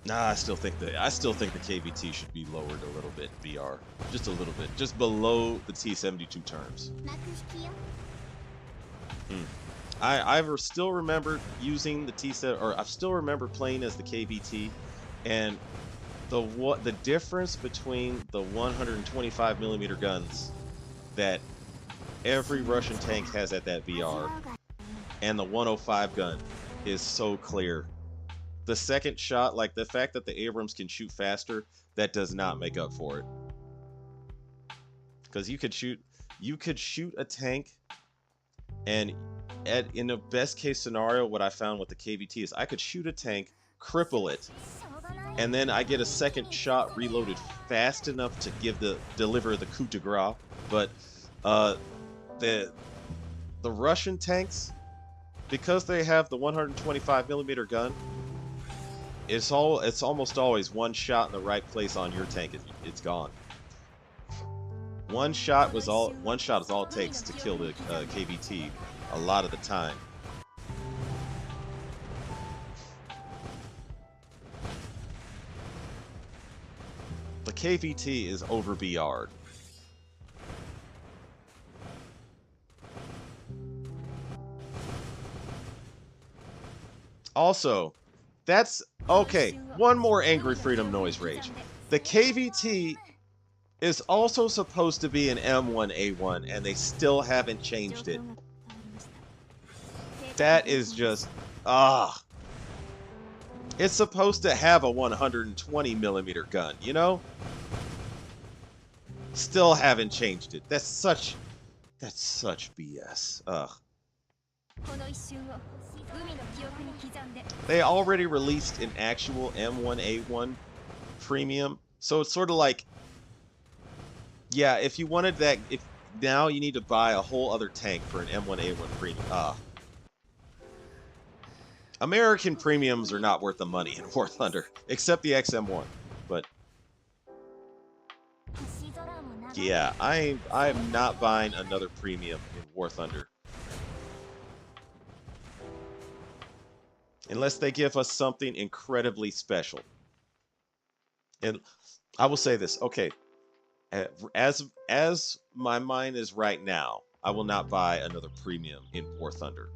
Nah, I still think the KVT should be lowered a little bit. BR, just a little bit, just below the T72 terms. I still remember using the T7, or I still remember playing as the KVT, and the difference between the 125mm guns that every Russian tank has at that VR and the 105 gun is so clear. The second shot, like the fact that the Abrams can shoot faster, that does not make up for it. Because you could shoot a tank, and in the best case scenario, what I found with the KVT is I could shoot a tank, cripple it, and then I get a second shot reloaded fast enough to deliver the coup de grace. But the Russian tanks, because they have the 125mm gun, it's almost always one shot in the right place on your tank. It's gone. One shot is all it takes to kill the KVT a lot of the time. The KVT is over BR'd. Also, that's okay. One more Angry Freedom Noise Rage. The KVT is also supposed to be an M1A1, and they still haven't changed it. That is just it's supposed to have a 120mm gun, you know? Still haven't changed it. That's such BS. Ugh. They already released an actual M1A1 premium, so it's sort of like, yeah, if you wanted that, if now you need to buy a whole other tank for an M1A1 premium. American premiums are not worth the money in War Thunder, except the XM1. But yeah, I'm not buying another premium in War Thunder unless they give us something incredibly special. And I will say this, okay, as my mind is right now, I will not buy another premium in War Thunder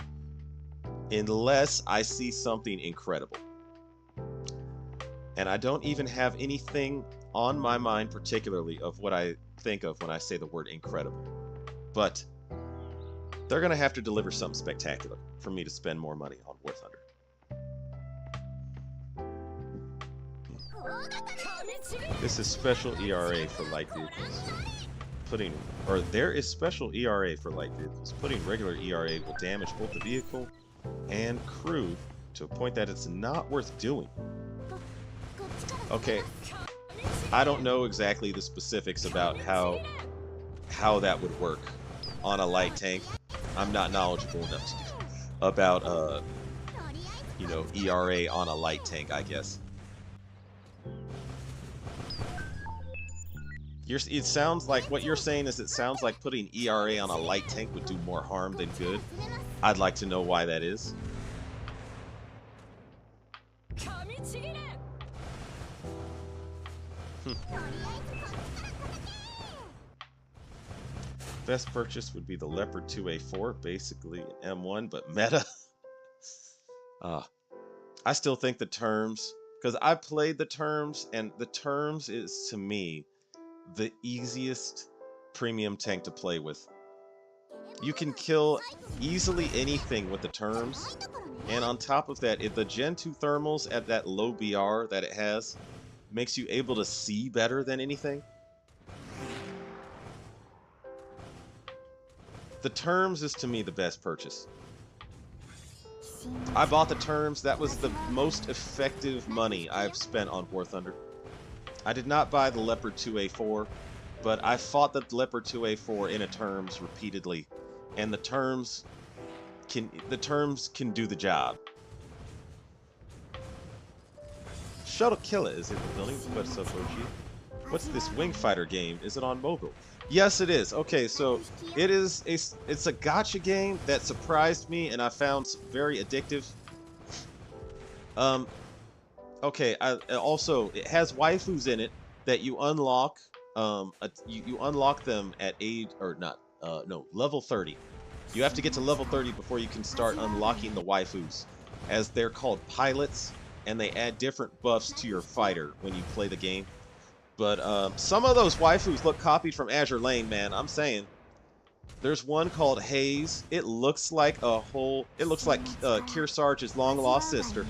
unless I see something incredible. And I don't even have anything on my mind particularly of what I think of when I say the word incredible. But they're going to have to deliver something spectacular for me to spend more money on War Thunder. This is special ERA for light vehicles. There is special ERA for light vehicles. Putting regular ERA will damage both the vehicle and crew to a point that it's not worth doing. Okay, I don't know exactly the specifics about how that would work on a light tank. I'm not knowledgeable enough about ERA on a light tank, I guess. It sounds like what you're saying is it sounds like putting ERA on a light tank would do more harm than good. I'd like to know why that is. Best purchase would be the Leopard 2A4, basically an M1, but meta. I still think the terms, because I played the terms, and the terms is, to me, the easiest premium tank to play with. You can kill easily anything with the terms, and on top of that, the Gen 2 thermals at that low BR that it has makes you able to see better than anything. The terms is, to me, the best purchase. I bought the terms. That was the most effective money I've spent on War Thunder. I did not buy the Leopard 2A4, but I fought the Leopard 2A4 in a terms repeatedly, and the terms the terms can do the job. Shuttle Killer is in the building. What's up, OG? What's this Wing Fighter game? Is it on mobile? Yes, it is. Okay, so it's a gacha game that surprised me and I found very addictive. Okay, also it has waifus in it that you unlock. You unlock them at level 30. You have to get to level 30 before you can start unlocking the waifus, as they're called pilots, and they add different buffs to your fighter when you play the game. But some of those waifus look copied from Azure Lane, man. I'm saying. There's one called Haze. It looks like Kearsarge's long lost sister.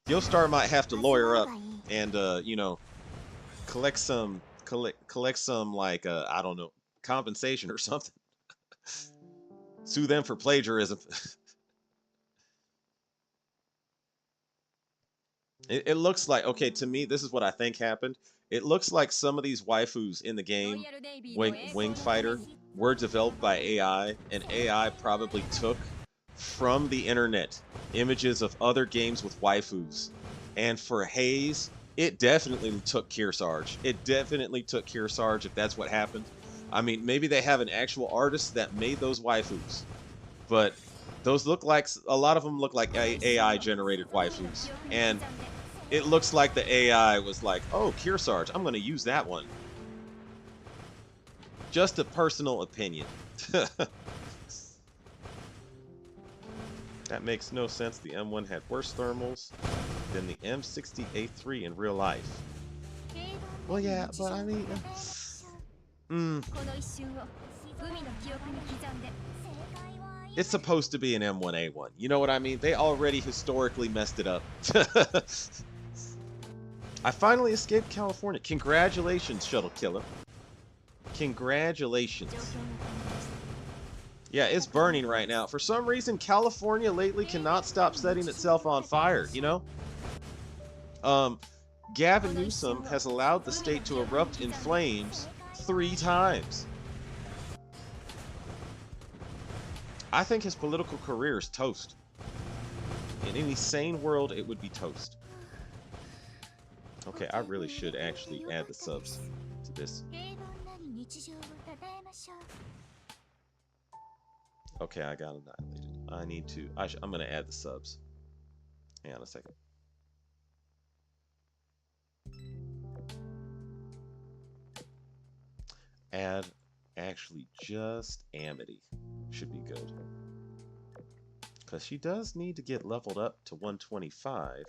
Yoastar might have to lawyer up and you know, collect some like I don't know, compensation or something. Sue them for plagiarism. It looks like, okay, to me, this is what I think happened. It looks like some of these waifus in the game, Wing Fighter, were developed by AI, and AI probably took from the internet images of other games with waifus. And for Haze, it definitely took Kearsarge. It definitely took Kearsarge if that's what happened. I mean, maybe they have an actual artist that made those waifus, but those look like, a lot of them look like AI generated waifus. And it looks like the AI was like, oh, Kearsarge, I'm going to use that one. Just a personal opinion. That makes no sense. The M1 had worse thermals than the M60A3 in real life. Well, yeah, but I mean... It's supposed to be an M1A1. You know what I mean? They already historically messed it up. I finally escaped California. Congratulations, Shuttle Killer. Congratulations. Yeah, it's burning right now. For some reason, California lately cannot stop setting itself on fire, you know? Gavin Newsom has allowed the state to erupt in flames 3 times. I think his political career is toast. In any sane world, it would be toast. Okay, I really should actually add the subs to this. Okay, I got annihilated. I need to... I'm going to add the subs. Hang on a second. Add actually just Amity. Should be good. Because she does need to get leveled up to 125.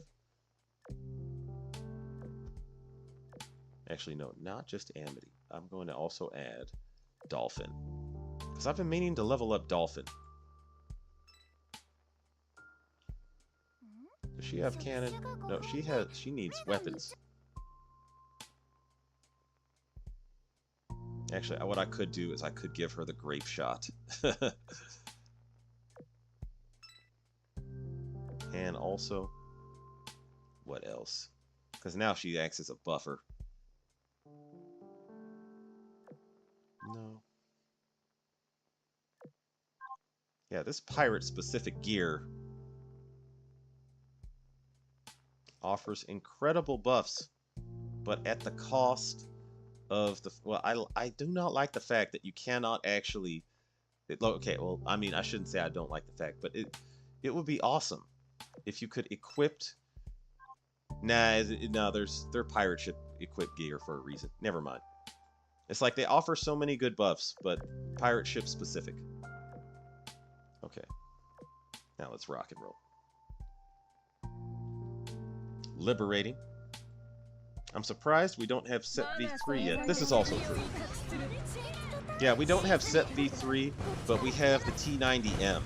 Actually, no, not just Amity. I'm going to also add Dolphin. Because I've been meaning to level up Dolphin. Does she have cannon? No, she needs weapons. Actually, what I could do is I could give her the grape shot. And also, what else? Because now she acts as a buffer. No. Yeah, this pirate-specific gear offers incredible buffs, but at the cost of the... Well, I do not like the fact that you cannot actually... Okay, well, I mean, I shouldn't say I don't like the fact, but it would be awesome if you could equip... Nah, no, they're pirate ship equipped gear for a reason. Never mind. It's like they offer so many good buffs, but pirate ship specific. Okay. Now let's rock and roll. Liberating. I'm surprised we don't have set V3 yet. This is also true. Yeah, we don't have set V3, but we have the T90M.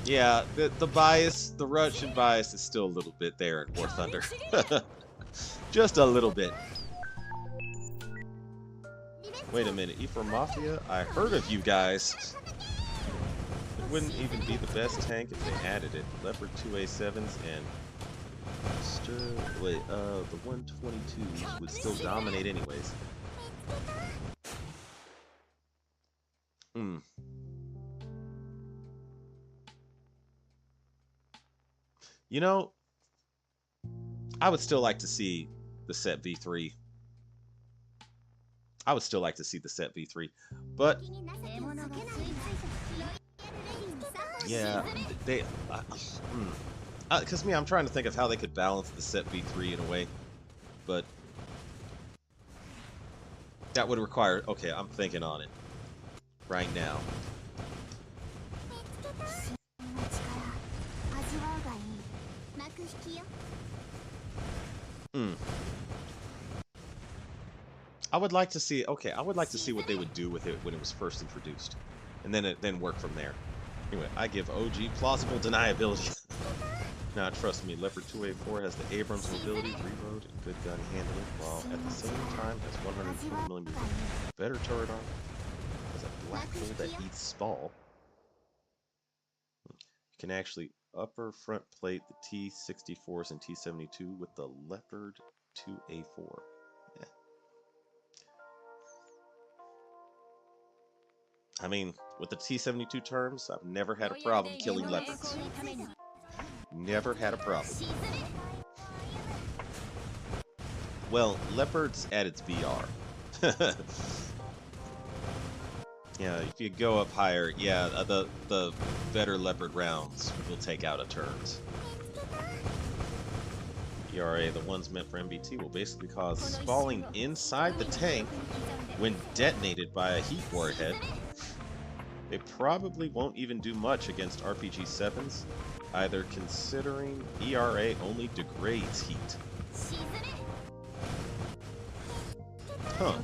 Yeah, the bias, the Russian bias is still a little bit there in War Thunder. Just a little bit. Wait a minute, E4 Mafia? I heard of you guys. It wouldn't even be the best tank if they added it. Leopard 2A7s and Wait, the 122s would still dominate anyways. Hmm. You know, I would still like to see the set V3. I would still like to see the set V3, but yeah, they. Because me, I'm trying to think of how they could balance the set V3 in a way, but that would require. Okay, I'm thinking on it right now. Hmm. I would like to see. Okay, I would like to see what they would do with it when it was first introduced, and then work from there. Anyway, I give OG plausible deniability. Now, trust me, Leopard 2A4 has the Abrams mobility, reload, and good gun handling, while at the same time has 120mm better turret armor, has a black hole that eats Spall. You can actually upper front plate the T-64s and T-72 with the Leopard 2A4. Yeah. I mean, with the T-72 terms, I've never had a problem killing Leopards. Never had a problem. Well, Leopard's at its BR. Yeah, if you go up higher, yeah, the better Leopard rounds will take out a turret. ERA, the ones meant for MBT, will basically cause spalling inside the tank when detonated by a heat warhead. They probably won't even do much against RPG 7s, either considering ERA only degrades heat. Huh.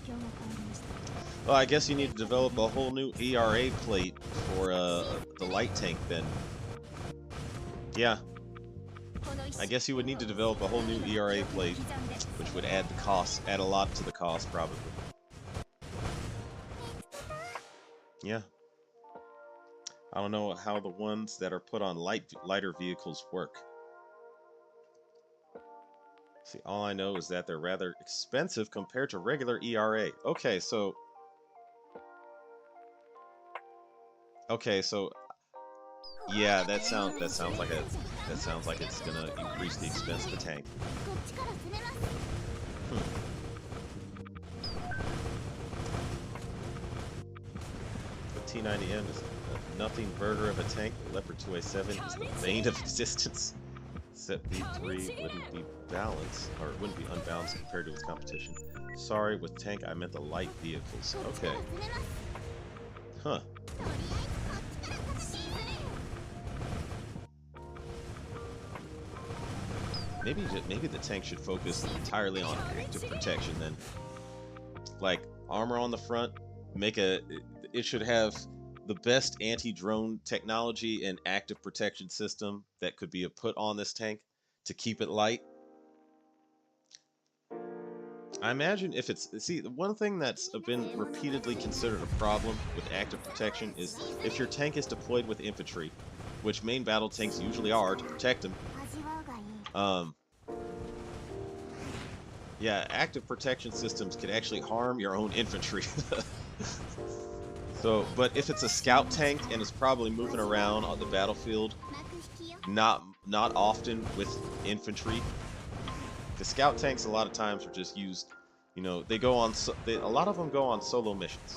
Well, I guess you need to develop a whole new ERA plate for the light tank then. Yeah. I guess you would need to develop a whole new ERA plate, which would add a lot to the cost probably. Yeah. I don't know how the ones that are put on lighter vehicles work. See, all I know is that they're rather expensive compared to regular ERA. Okay, so yeah, that sounds like it's gonna increase the expense of the tank. The T90M is a nothing burger of a tank. The Leopard 2A7 is the bane of existence. Set B3 wouldn't be balanced, or it wouldn't be unbalanced compared to its competition. Sorry, with tank I meant the light vehicles. Okay. Huh. Maybe the tank should focus entirely on active protection then. Like armor on the front, it should have the best anti-drone technology and active protection system that could be put on this tank to keep it light. I imagine if it's... See, the one thing that's been repeatedly considered a problem with active protection is if your tank is deployed with infantry, which main battle tanks usually are to protect them, yeah, active protection systems could actually harm your own infantry. So, but if it's a scout tank and it's probably moving around on the battlefield, not often with infantry, the scout tanks a lot of times are just used, you know, they go on, a lot of them go on solo missions.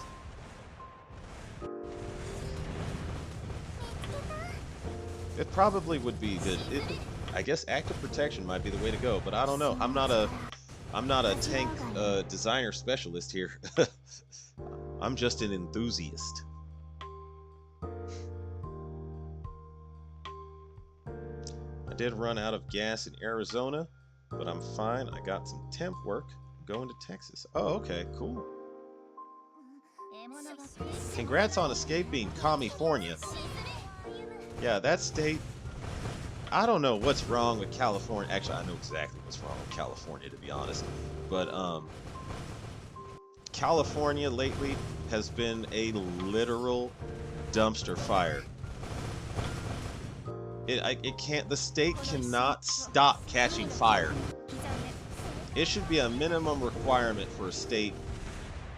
It probably would be good. I guess active protection might be the way to go, but I don't know. I'm not a tank designer specialist here. I'm just an enthusiast. I did run out of gas in Arizona, but I'm fine. I got some temp work going to Texas. Oh, okay, cool. Congrats on escaping California. Yeah, that state... I don't know what's wrong with California. Actually, I know exactly what's wrong with California, to be honest. But, California lately has been a literal dumpster fire. It can't. The state cannot stop catching fire. It should be a minimum requirement for a state,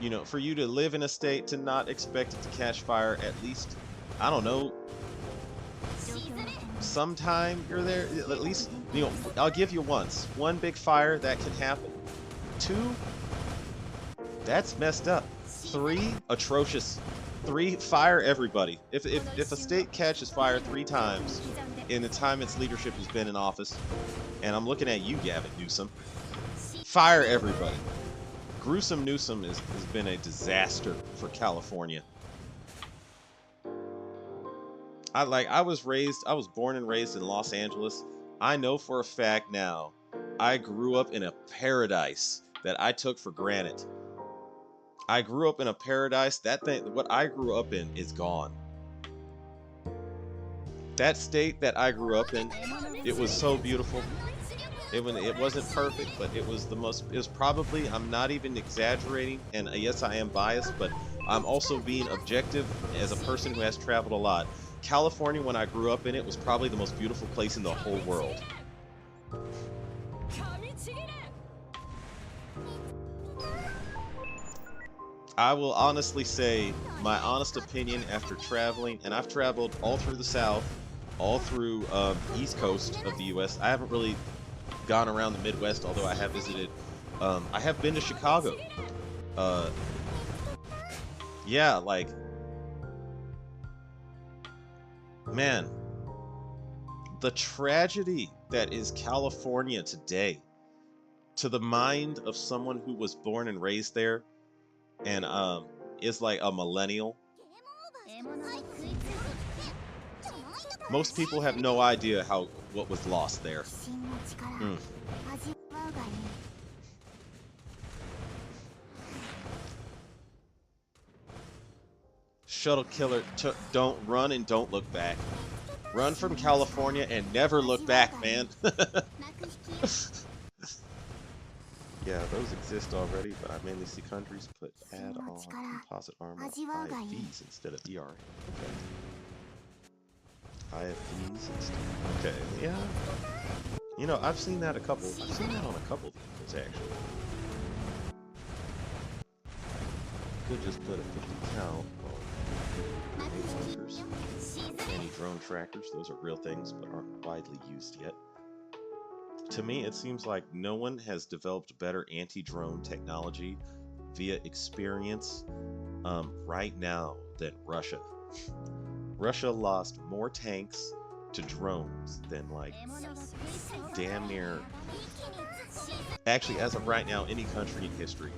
you know, for you to live in a state to not expect it to catch fire at least, I don't know, sometime you're there. At least, you know, I'll give you one big fire that can happen. Two, that's messed up. Three, atrocious. Three, fire everybody. If a state catches fire 3 times in the time its leadership has been in office, and I'm looking at you, Gavin Newsom, fire everybody. Gruesome Newsom has been a disaster for California. I was born and raised in Los Angeles. I know for a fact now, I grew up in a paradise that I took for granted. I grew up in a paradise. What I grew up in is gone. That state that I grew up in, it was so beautiful. It wasn't perfect, but it was probably, I'm not even exaggerating, and yes, I am biased, but I'm also being objective as a person who has traveled a lot. California, when I grew up in it, was probably the most beautiful place in the whole world. I will honestly say, my honest opinion after traveling, and I've traveled all through the South, all through East Coast of the U.S. I haven't really gone around the Midwest, although I have visited. I have been to Chicago. Yeah, like, man, the tragedy that is California today, to the mind of someone who was born and raised there, and is like a millennial. Most people have no idea what was lost there. Shuttle killer, don't run and don't look back. Run from California and never look back, man. Yeah, those exist already, but I mainly see countries put add-on composite armor IFVs instead of ER. Okay. IFVs instead. Okay, yeah. You know, I've seen that on a couple vehicles, actually. Could just put a 50 cal on bunkers. Anti-drone trackers, those are real things, but aren't widely used yet. To me, it seems like no one has developed better anti-drone technology via experience right now than Russia. Russia lost more tanks to drones than, like, damn near, actually, as of right now, any country in history.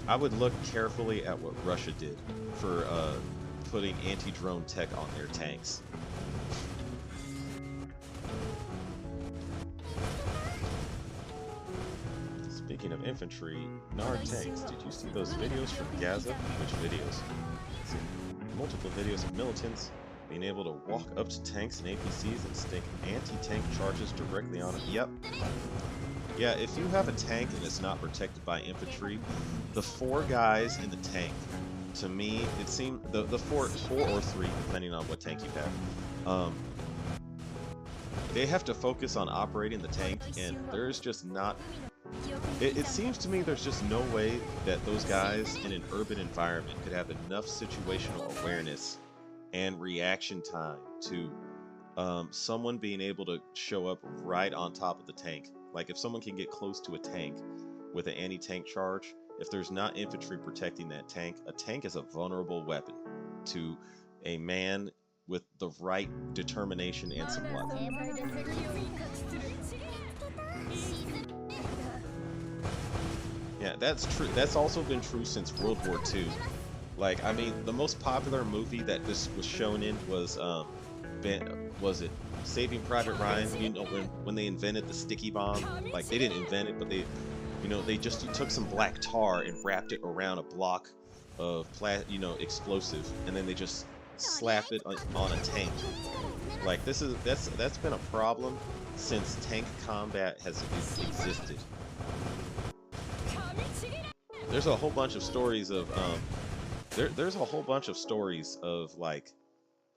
I would look carefully at what Russia did for putting anti-drone tech on their tanks. Speaking of infantry, Nard tanks, did you see those videos from Gaza? Which videos? Multiple videos of militants being able to walk up to tanks and APCs and stick anti-tank charges directly on it. Yep. Yeah, if you have a tank and it's not protected by infantry, the 4 guys in the tank, to me, it seemed, the 4 or 3, depending on what tank you have, they have to focus on operating the tank, and there's just not... It seems to me there's just no way that those guys in an urban environment could have enough situational awareness and reaction time to someone being able to show up right on top of the tank. Like, if someone can get close to a tank with an anti-tank charge, if there's not infantry protecting that tank, a tank is a vulnerable weapon to a man with the right determination and some luck. Yeah, that's true. That's also been true since World War II. Like, I mean, the most popular movie that this was shown in was it Saving Private Ryan? You know, when they invented the sticky bomb. Like, they didn't invent it, but they, you know, they just took some black tar and wrapped it around a block of explosive, and then they just slapped it on a tank. Like, that's been a problem since tank combat has existed. There's a whole bunch of stories of there's a whole bunch of stories of, like,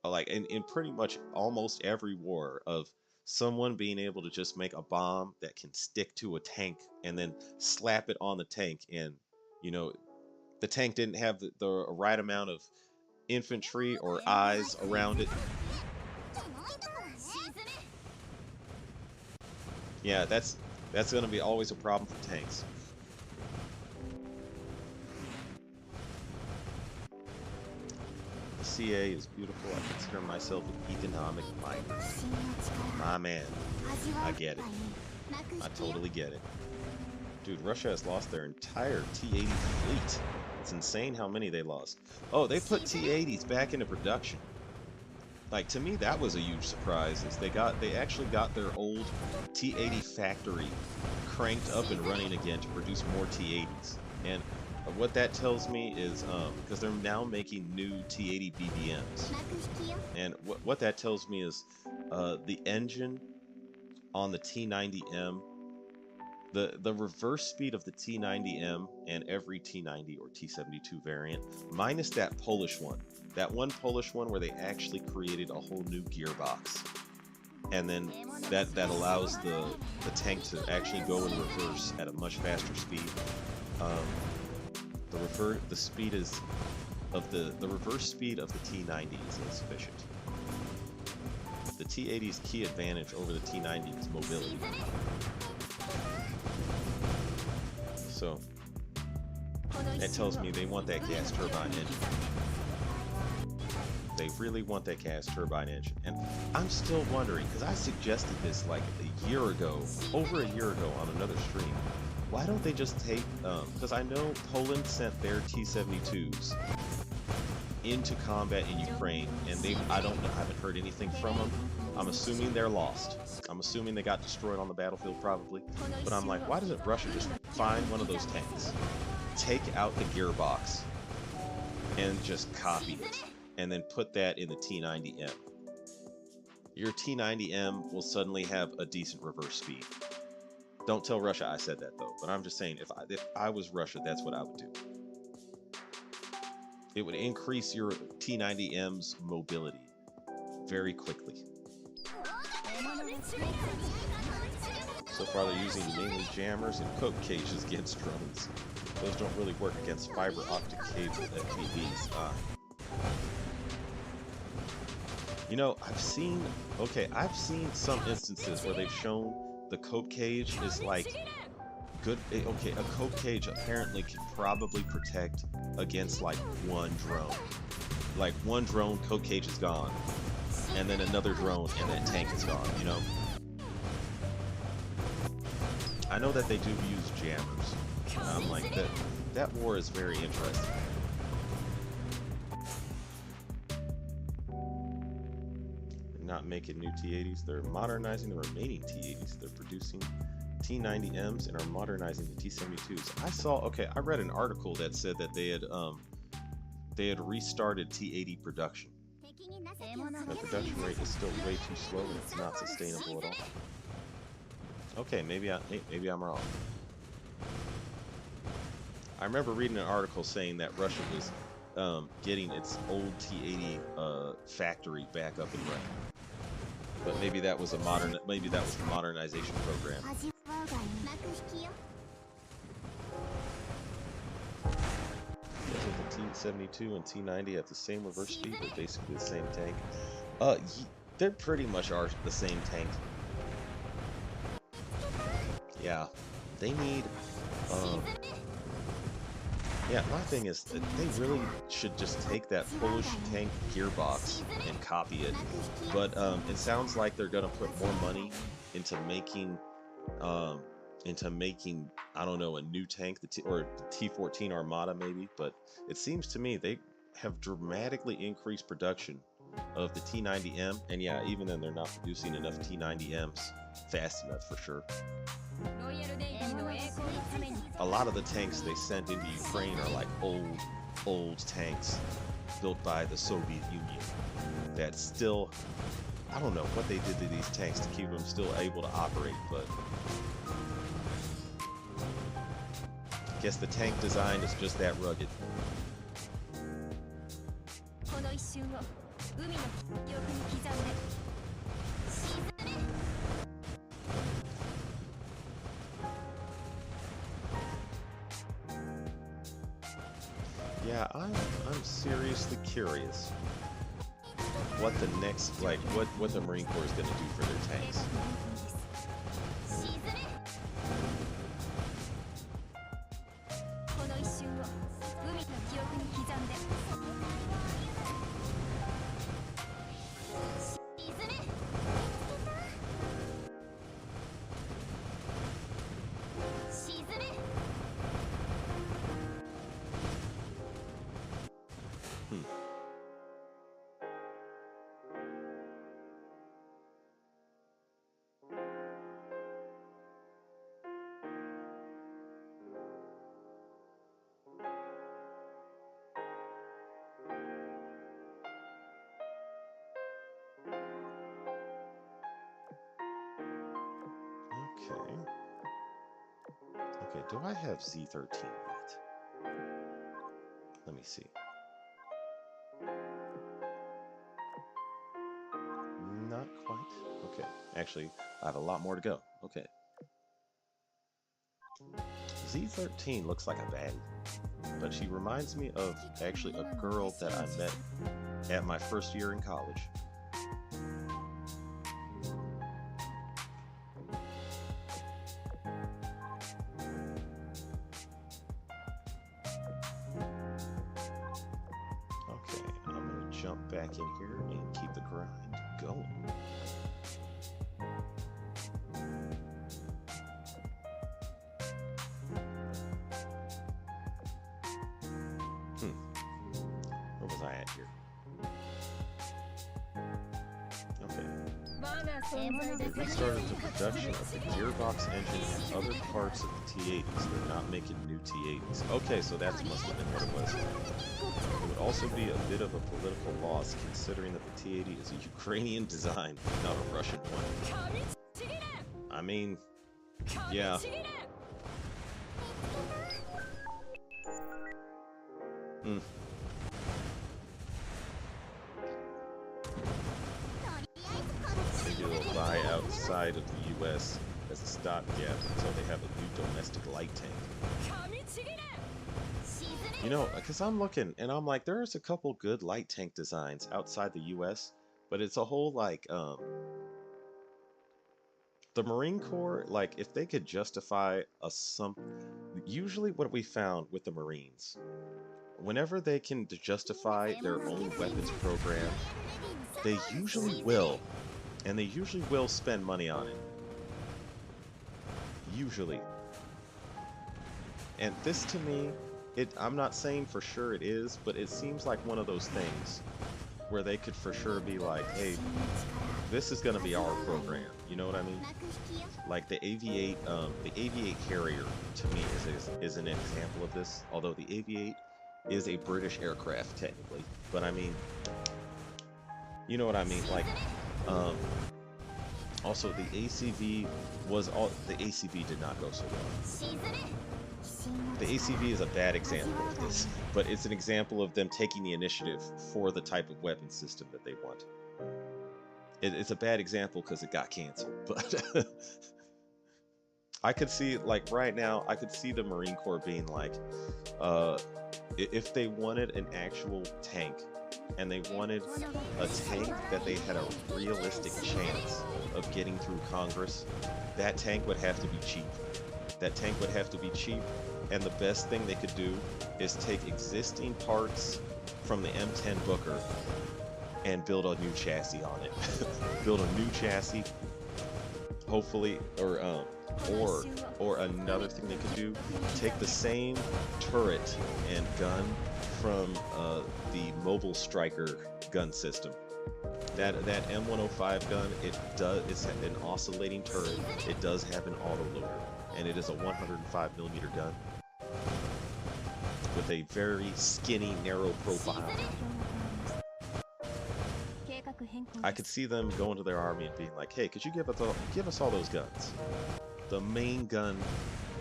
like in pretty much almost every war of someone being able to just make a bomb that can stick to a tank and then slap it on the tank, and you know the tank didn't have the right amount of infantry or eyes around it. Yeah, that's going to be always a problem for tanks. The CA is beautiful. I consider myself an economic migrant. My man, I get it. I totally get it. Dude, Russia has lost their entire T-80 fleet. It's insane how many they lost. Oh, they put T-80s back into production. Like, to me, that was a huge surprise. Is they actually got their old T-80 factory cranked up and running again to produce more T-80s. And what that tells me is, because they're now making new T-80 BBMs. And what that tells me is, the engine on the T-90M, the reverse speed of the T-90M and every T-90 or T-72 variant, minus that Polish one. That one Polish one where they actually created a whole new gearbox. And then that allows the tank to actually go in reverse at a much faster speed. The speed is of the reverse speed of the T-90 is insufficient. The T-80's key advantage over the T-90 is mobility. So that tells me they want that gas turbine engine. They really want that gas turbine engine. And I'm still wondering, because I suggested this like a year ago, over a year ago on another stream. Why don't they just take, because I know Poland sent their T-72s into combat in Ukraine, and I haven't heard anything from them. I'm assuming they're lost. I'm assuming they got destroyed on the battlefield probably. But I'm like, why doesn't Russia just find one of those tanks, take out the gearbox, and just copy it, and then put that in the T-90M? Your T-90M will suddenly have a decent reverse speed. Don't tell Russia I said that though, but I'm just saying, if I was Russia, that's what I would do. It would increase your T-90M's mobility very quickly. So far they're using mainly jammers and coke cages against drones. Those don't really work against fiber optic cable FPVs. You know, I've seen some instances where they've shown the coke cage is like good. Okay, a coke cage apparently can probably protect against like one drone. Like one drone, coke cage is gone, and then another drone, and that tank is gone. You know. I know that they do use jammers. I'm like, that war is very interesting. They're not making new T-80s. They're modernizing the remaining T-80s. They're producing T-90Ms and are modernizing the T-72s. I read an article that said that they had restarted T-80 production. The production rate is still way too slow and it's not sustainable at all. Okay, maybe I'm wrong. I remember reading an article saying that Russia was getting its old T-80 factory back up and running, but maybe that was the modernization program. The T-72 and T-90 have the same reverse speed, but basically the same tank. They pretty much are the same tank. Yeah, they need, yeah, my thing is that they really should just take that Polish tank gearbox and copy it, but it sounds like they're gonna put more money into making, I don't know, a new tank, the T-14 Armada maybe, but it seems to me they have dramatically increased production of the T-90M, and yeah, even then they're not producing enough T-90Ms fast enough for sure. A lot of the tanks they sent into Ukraine are like old tanks built by the Soviet Union that still, I don't know what they did to these tanks to keep them still able to operate, but I guess the tank design is just that rugged. Yeah, I'm seriously curious what the next, like, what the Marine Corps is going to do for their tanks. Okay. Okay, do I have Z13 yet? Let me see. Not quite. Okay. Actually, I have a lot more to go. Okay. Z13 looks like a baddie, but she reminds me of actually a girl that I met at my first year in college. Okay, I'm gonna jump back in here and keep the grind going. Where was I at here? Okay. They restarted the production of the gearbox engine and other parts of the T-80s. They're not making new T-80s. Okay, so that must have been what it was. It would also be a bit of a political loss, considering that the T-80 is a Ukrainian design, not a Russian one. I mean, yeah. Maybe they'll buy outside of the US as a stopgap until they have a new domestic light tank. You know, because I'm looking and I'm like, there's a couple good light tank designs outside the US, but it's a whole like, the Marine Corps, like, if they could justify usually what we found with the Marines, whenever they can justify their own weapons program, they usually will, and they usually will spend money on it. Usually. And this to me, I'm not saying for sure it is, but it seems like one of those things where they could for sure be like, hey, this is going to be our program. You know what I mean? Like the AV-8 Harrier to me is an example of this. Although the AV-8 is a British aircraft technically, but I mean, you know what I mean? Like, also the ACV the ACV did not go so well. The ACV is a bad example of this, but it's an example of them taking the initiative for the type of weapon system that they want. It's a bad example because it got canceled, but I could see, like, right now, I could see the Marine Corps being like, if they wanted an actual tank, and they wanted a tank that they had a realistic chance of getting through Congress, that tank would have to be cheap. That tank would have to be cheap, and the best thing they could do is take existing parts from the M10 Booker and build a new chassis on it. Build a new chassis, hopefully, or another thing they could do, take the same turret and gun from the Mobile Striker gun system. That M105 gun, it's an oscillating turret. It does have an autoloader, and it is a 105mm gun with a very skinny, narrow profile. I could see them going to their army and being like, "Hey, could you give us all those guns? The main gun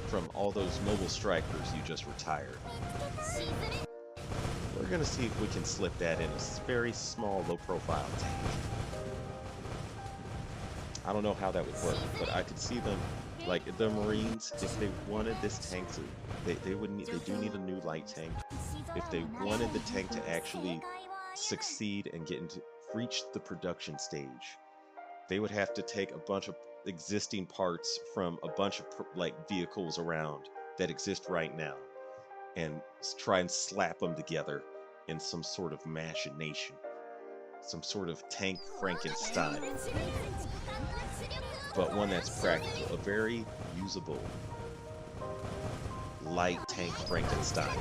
from all those Mobile Strikers you just retired. gonna see if we can slip that in a very small, low-profile tank. I don't know how that would work, but I could see them, like the Marines, if they wanted this tank to, they would need, they do need a new light tank. If they wanted the tank to actually succeed and reach the production stage, they would have to take a bunch of existing parts from a bunch of like vehicles around that exist right now and try and slap them together in some sort of machination, some sort of tank Frankenstein, but one that's practical, a very usable light tank Frankenstein.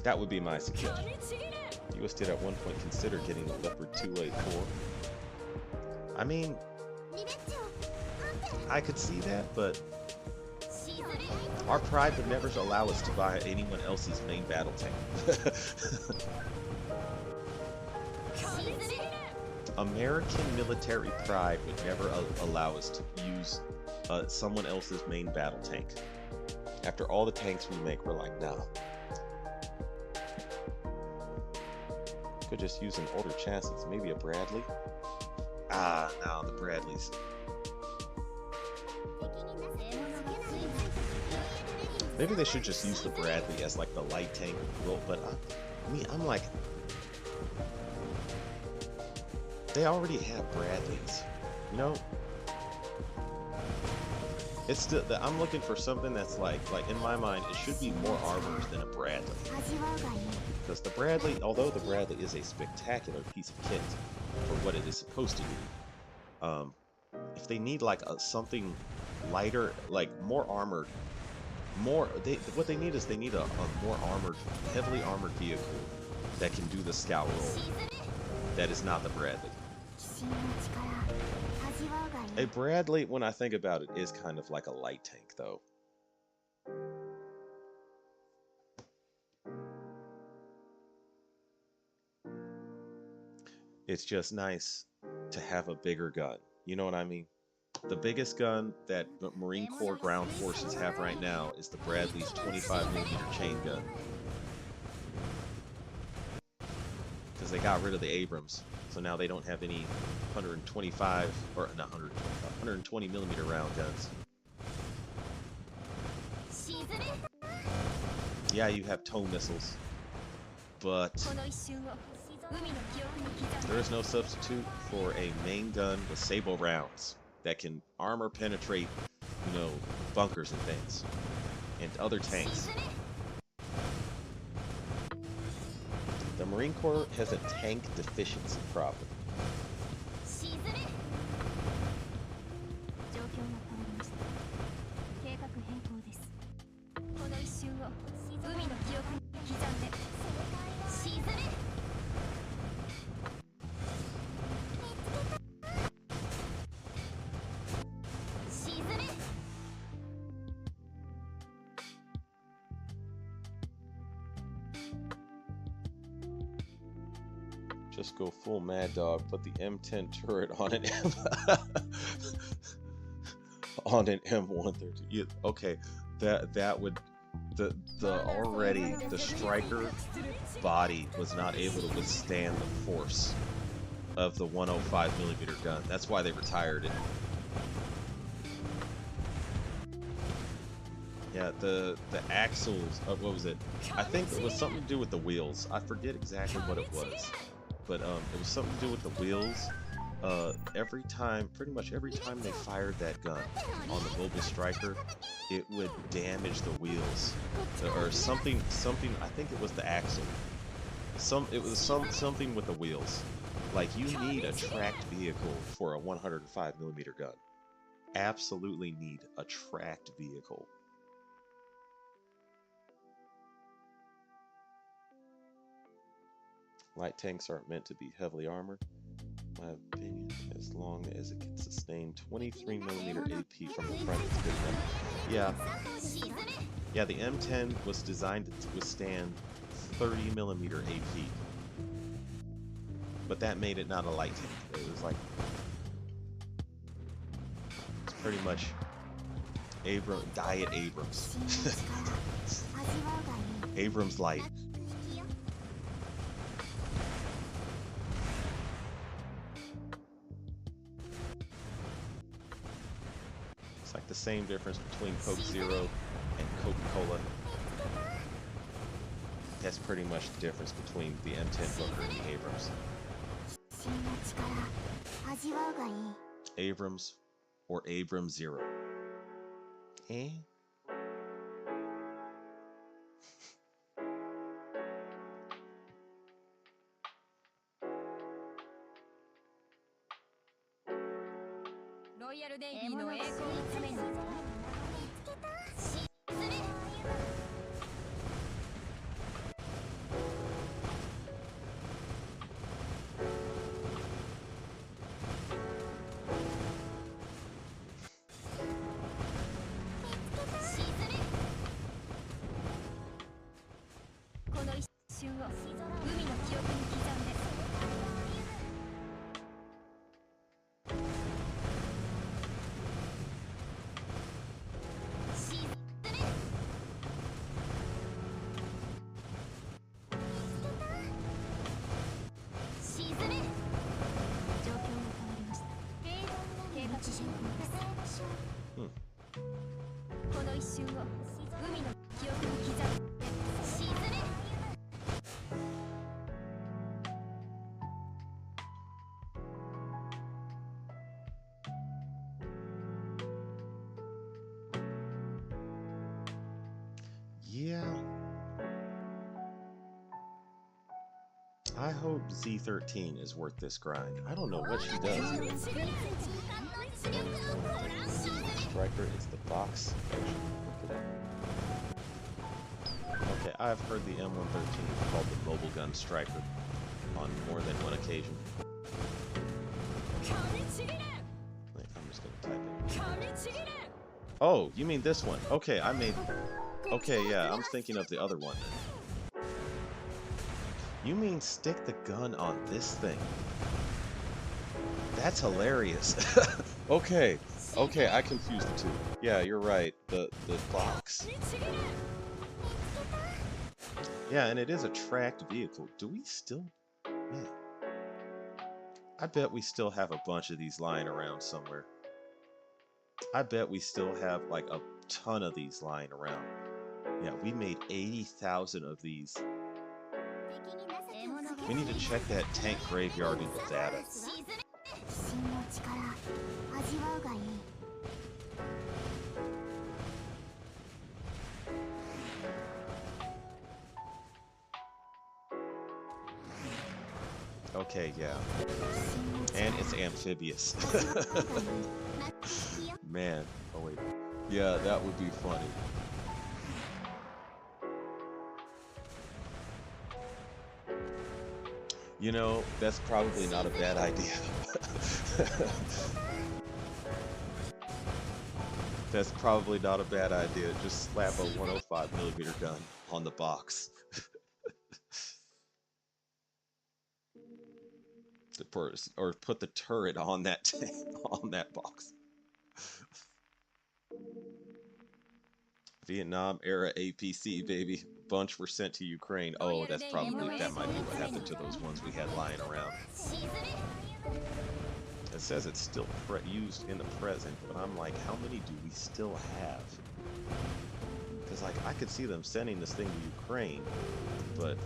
That would be my suggestion. US did at one point consider getting a Leopard 284. I mean, I could see that, but our pride would never allow us to buy anyone else's main battle tank. American military pride would never allow us to use someone else's main battle tank. After all the tanks we make, we're like, nah. Could just use an older chassis, maybe a Bradley. Ah, no, the Bradleys. Maybe they should just use the Bradley as like the light tank role, but I'm like, they already have Bradleys, you know? It's still, I'm looking for something that's like in my mind, it should be more armored than a Bradley. Because the Bradley, although the Bradley is a spectacular piece of kit for what it is supposed to do, if they need like something lighter, like more armored, what they need is they need a more armored, heavily armored vehicle that can do the scout role. That is not the Bradley. A Bradley, when I think about it, is kind of like a light tank, though. It's just nice to have a bigger gun. You know what I mean? The biggest gun that the Marine Corps ground forces have right now is the Bradley's 25mm chain gun. Because they got rid of the Abrams. So now they don't have any 125, or not 120mm round guns. Yeah, you have tow missiles, but there is no substitute for a main gun with sable rounds that can armor penetrate, you know, bunkers and things, and other tanks. The Marine Corps has a tank deficiency problem. Just go full Mad Dog. Put the M10 turret on an on an M130. Yeah, okay, that would the already the Striker body was not able to withstand the force of the 105mm gun. That's why they retired it. Yeah, the axles. What was it? I think it was something to do with the wheels. I forget exactly what it was. But it was something to do with the wheels. Pretty much every time they fired that gun on the Mobile Striker, it would damage the wheels, or something. I think it was the axle. It was something with the wheels. Like, you need a tracked vehicle for a 105mm gun. Absolutely need a tracked vehicle. Light tanks aren't meant to be heavily armored, in my opinion. As long as it can sustain 23mm AP from the front, it's good enough. Yeah, the M10 was designed to withstand 30mm AP, but that made it not a light tank. It was like, it's pretty much Diet Abrams. Abrams Light. It's like the same difference between Coke Zero and Coca-Cola. That's pretty much the difference between the M10 Booker and the Abrams. Abrams or Abrams Zero. Eh? Yeah. I hope Z13 is worth this grind. I don't know what she does. Striker is the box. Okay, I've heard the M113 called the mobile gun striker on more than one occasion. Wait, I'm just gonna type it. Oh, you mean this one? Okay, okay, yeah, I'm thinking of the other one then. You mean stick the gun on this thing? That's hilarious. Okay, I confused the two. Yeah, you're right. The box. Yeah, and it is a tracked vehicle. Do we still... Man. I bet we still have a bunch of these lying around somewhere. I bet we still have like a ton of these lying around. Yeah, we made 80,000 of these. We need to check that tank graveyard into data. Okay, yeah. And it's amphibious. Man. Oh, wait. Yeah, that would be funny. You know, that's probably not a bad idea. That's probably not a bad idea. Just slap a 105mm gun on the box. Or put the turret on that on that box. Vietnam era APC, baby. Bunch were sent to Ukraine. Oh, that might be what happened to those ones we had lying around. It says it's still used in the present, but I'm like, how many do we still have? Because like I could see them sending this thing to Ukraine, but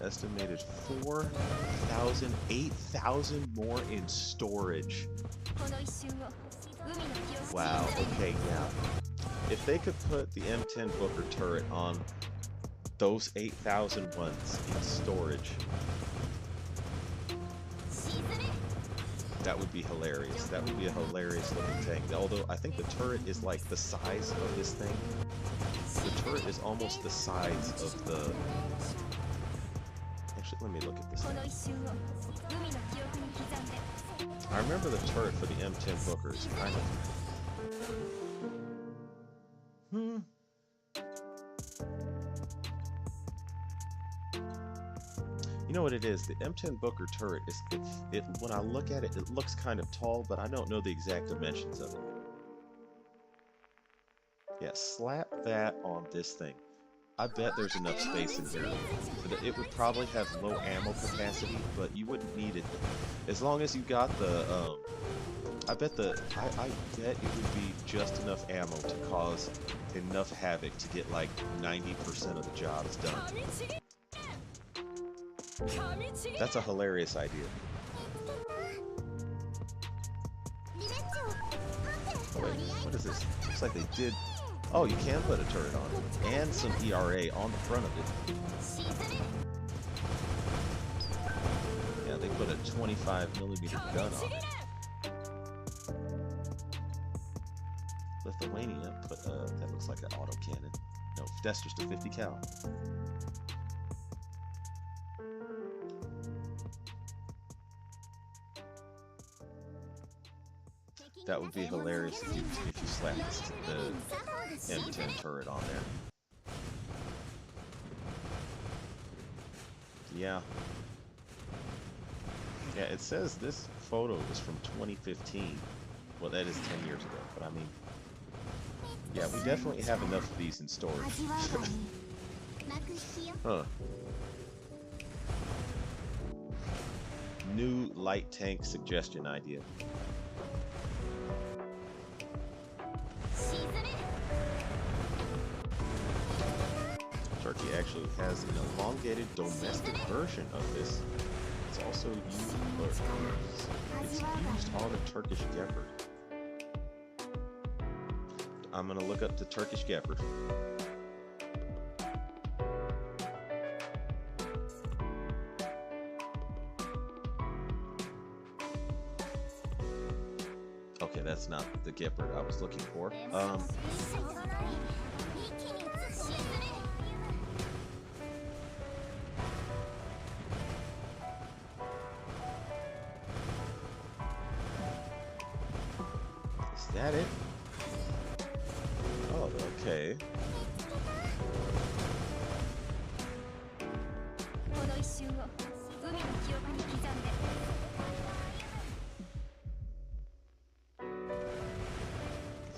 estimated 4,000, 8,000 more in storage. Wow, okay, yeah. If they could put the M10 Booker turret on those 8,000 ones in storage, that would be hilarious. That would be a hilarious looking tank. Although I think the turret is like the size of this thing. The turret is almost the size of the... Actually, let me look at this thing. I remember the turret for the M10 Booker is kind of... You know what it is? The M10 Booker turret is it when I look at it, it looks kind of tall, but I don't know the exact dimensions of it. Yeah, slap that on this thing. I bet there's enough space in here. It would probably have low ammo capacity, but you wouldn't need it as long as you got the. I bet I bet it would be just enough ammo to cause enough havoc to get like 90% of the jobs done. That's a hilarious idea. Oh wait, what is this? Looks like they did. Oh, you can put a turret on it, and some ERA on the front of it. Yeah, they put a 25mm gun on it. Lithuania put that looks like an autocannon. No, that's just a 50 cal. That would be hilarious if you slapped the M10 turret on there. Yeah. Yeah, it says this photo is from 2015. Well, that is 10 years ago, but I mean, yeah, we definitely have enough of these in storage. Huh. New light tank suggestion idea. Turkey actually has an elongated domestic version of this. It's also used, it's used on a Turkish Gepard. I'm gonna look up the Turkish Gepard. Okay, that's not the Gepard I was looking for. Is that it? Oh, okay.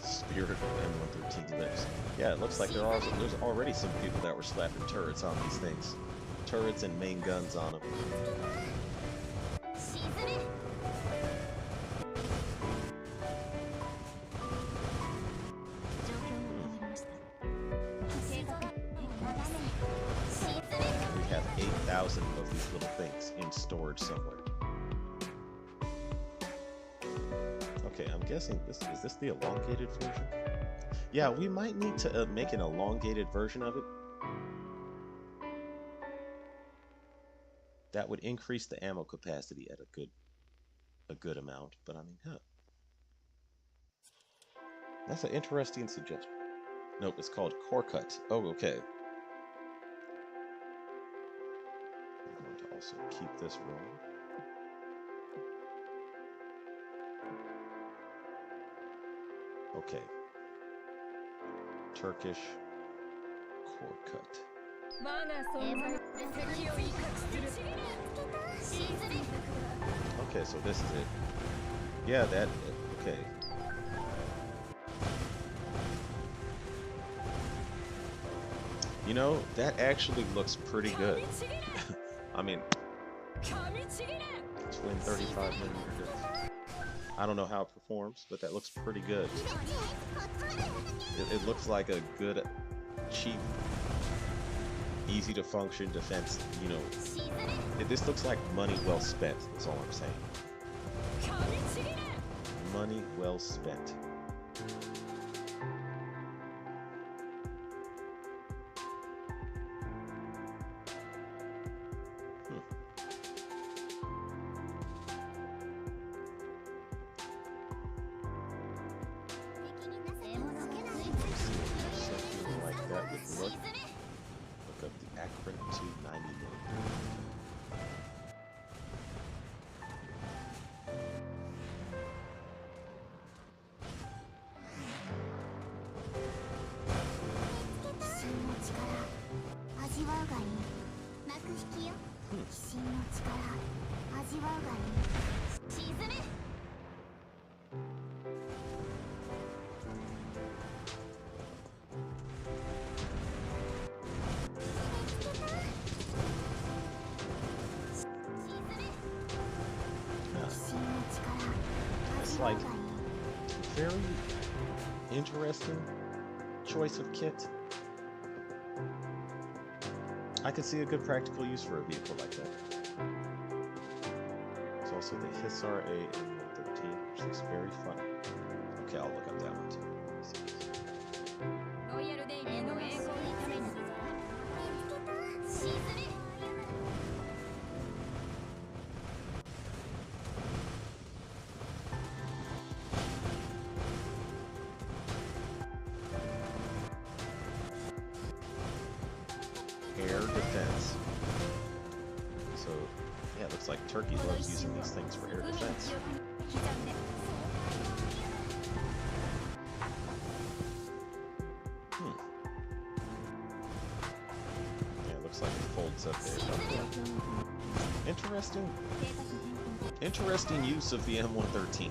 Spirit of M113 lips. Yeah, it looks like there's already some people that were slapping turrets on these things. Turrets and main guns on them. We have 8,000 of these little things in storage somewhere. Okay, I'm guessing is this the elongated version? Yeah, we might need to make an elongated version of it. That would increase the ammo capacity at a good amount, but I mean, huh. That's an interesting suggestion. Nope, it's called core cut. Oh, okay. I'm going to also keep this rolling. Okay. Turkish core cut. Okay, so this is it. Yeah, that, okay. You know, that actually looks pretty good. I mean, twin 35mm guns. I don't know how it performs, but that looks pretty good. It looks like a good, cheap, easy to function defense, you know. This looks like money well spent, is all I'm saying. Money well spent. Look up the Akron 290mm. It's like very interesting choice of kit. I could see a good practical use for a vehicle like that. There's also the Hissar A13, which looks very fun. Okay, I'll look up that one too. Air defense. So, yeah, it looks like Turkey loves using these things for air defense. Yeah, it looks like it folds up there. Interesting. Interesting use of the M113.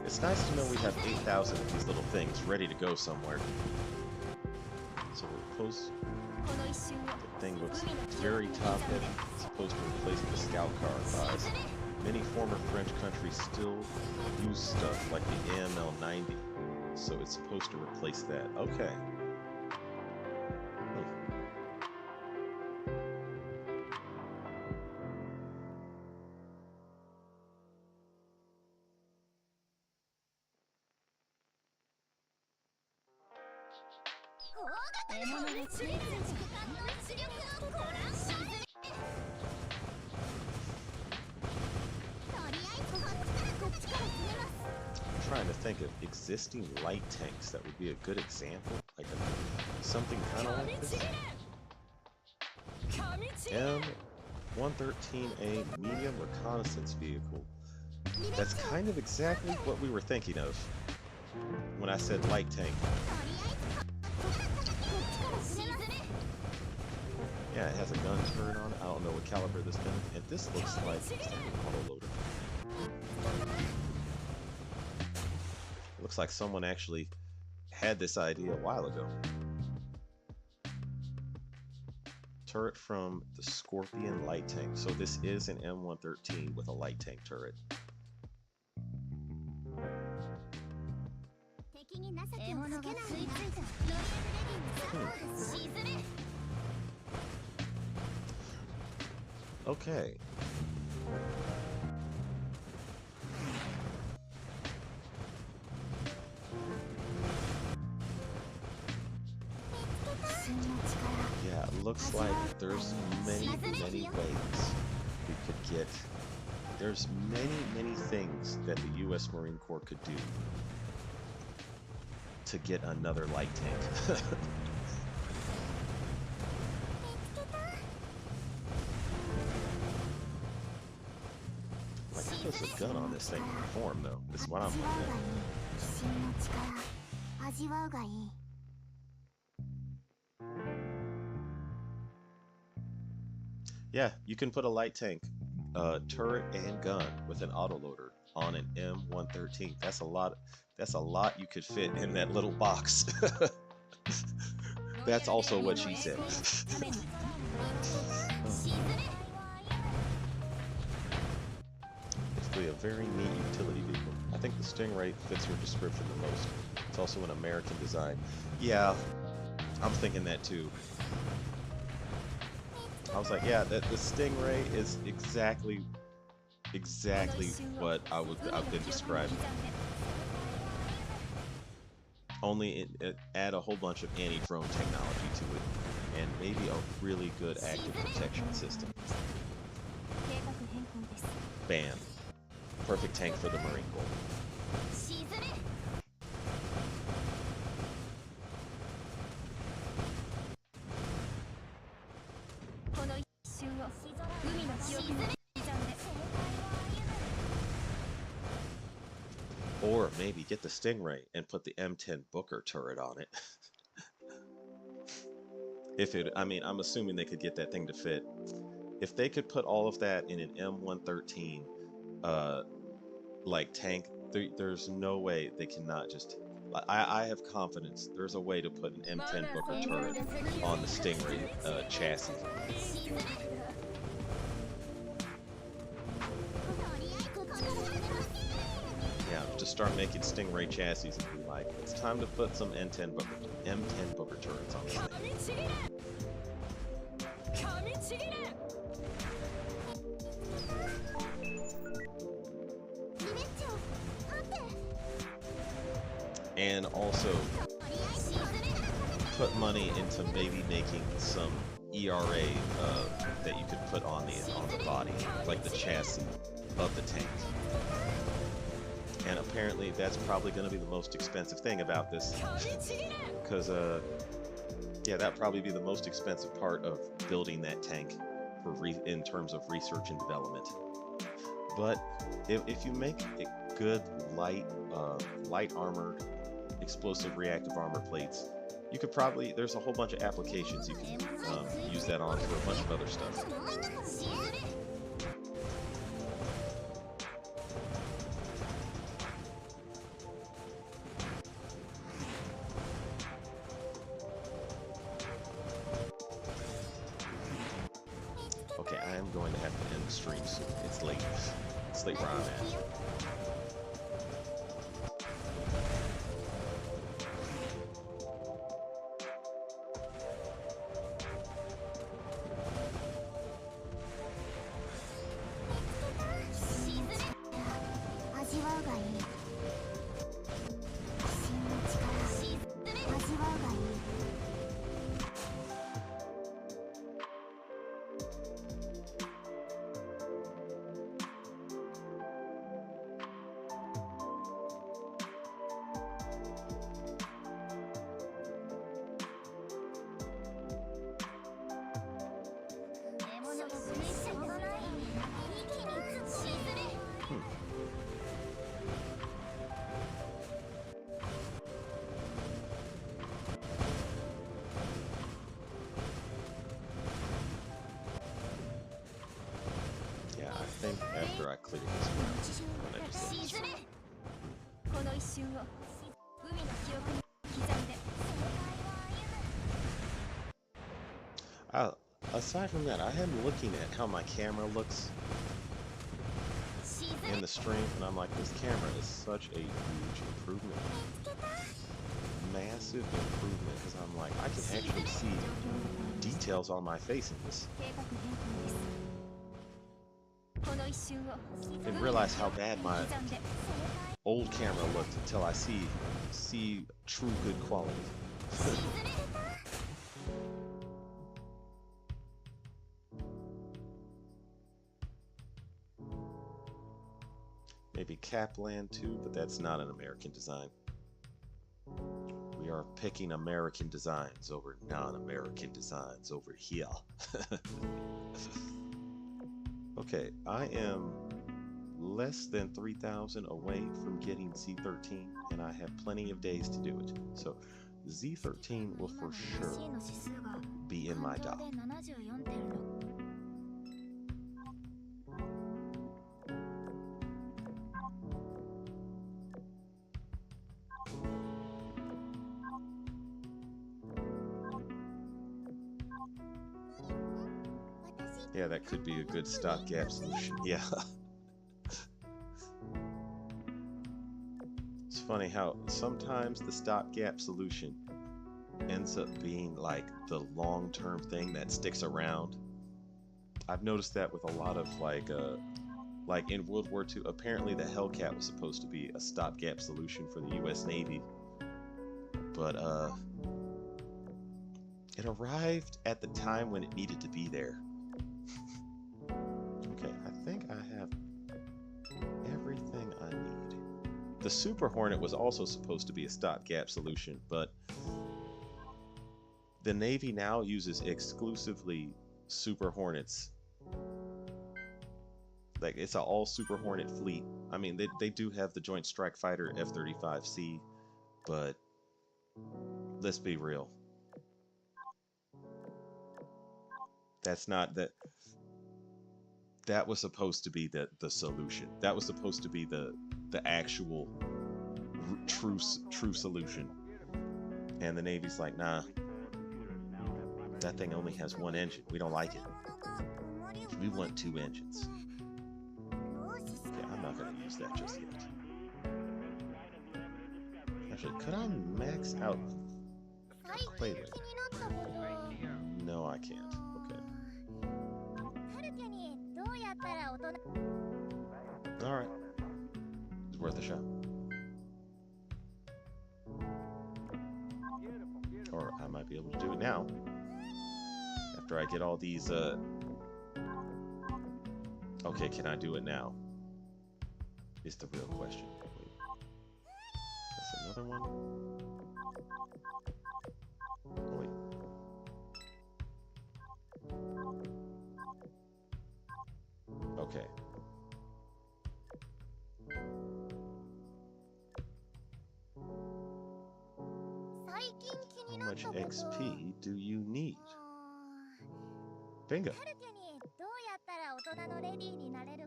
It's nice to know we have 8,000 of these little things ready to go somewhere. So we'll post. The thing looks very top heavy. It's supposed to replace the scout car size. Many former French countries still use stuff like the AML-90, so it's supposed to replace that. Okay. I'm trying to think of existing light tanks that would be a good example, like something kind of like this. M113A medium reconnaissance vehicle. That's kind of exactly what we were thinking of when I said light tank. Yeah, it has a gun turret on it. I don't know what caliber this gun is. And this looks like, is that an autoloader? It looks like someone actually had this idea a while ago. Turret from the Scorpion light tank. So this is an M113 with a light tank turret. Okay. Yeah, it looks like there's many ways we could get. There's many things that the U.S. Marine Corps could do to get another light tank. Like, how does a gun on this thing perform, though? Is what I'm looking at. Yeah, you can put a light tank, turret, and gun with an autoloader on an M113. That's a lot. That's a lot you could fit in that little box. That's also what she said. Basically, a very neat utility vehicle. I think the Stingray fits her description the most. It's also an American design. Yeah, I'm thinking that too. I was like, yeah, the Stingray is exactly what I've been describing. Only add a whole bunch of anti-drone technology to it, and maybe a really good active protection system. Bam. Perfect tank for the Marine Corps. Or maybe get the Stingray and put the M10 Booker turret on it. If it, I mean, I'm assuming they could get that thing to fit. If they could put all of that in an M113, uh, like tank, there's no way they cannot just. I have confidence. There's a way to put an M10 Booker turret on the Stingray chassis. Yeah, just start making Stingray chassis and be like, it's time to put some M10 Booker turrets on this thing. And also put money into maybe making some ERA that you could put on the body, like the chassis of the tank. And apparently that's probably going to be the most expensive thing about this, because yeah, that'd probably be the most expensive part of building that tank in terms of research and development. But if you make a good light armored explosive reactive armor plates, you could probably, there's a whole bunch of applications you can use that on for a bunch of other stuff. Okay, I am going to have to end the stream soon. It's late. It's late where I'm at. I think after I clear this one, I'm gonna just end this one. Aside from that, I am looking at how my camera looks in the stream, and I'm like, this camera is such a huge improvement. Massive improvement, because I'm like, I can actually see details on my face in this. Didn't realize how bad my old camera looked until I see true good quality. Maybe Kaplan too, but that's not an American design. We are picking American designs over non-American designs over here. Okay, I am less than 3,000 away from getting Z13, and I have plenty of days to do it. So Z13 will for sure be in my dock. Yeah, that could be a good stopgap solution. Yeah. It's funny how sometimes the stopgap solution ends up being like the long-term thing that sticks around. I've noticed that with a lot of like in World War II, apparently the Hellcat was supposed to be a stopgap solution for the US Navy. But it arrived at the time when it needed to be there. Okay, I think I have everything I need. The Super Hornet was also supposed to be a stopgap solution, but the Navy now uses exclusively Super Hornets. Like, it's an all Super Hornet fleet. I mean, they do have the Joint Strike Fighter F-35C, but let's be real. That's not that. That was supposed to be the solution. That was supposed to be the actual true solution. And the Navy's like, nah, that thing only has one engine. We don't like it. We want 2 engines. Okay, I'm not going to use that just yet. Actually, could I max out Clayland? No, I can't. Okay. Alright. It's worth a shot. Or I might be able to do it now. After I get all these, Okay, can I do it now? Is the real question. Wait. That's another one? Oh, wait. Okay. How much XP do you need? Bingo.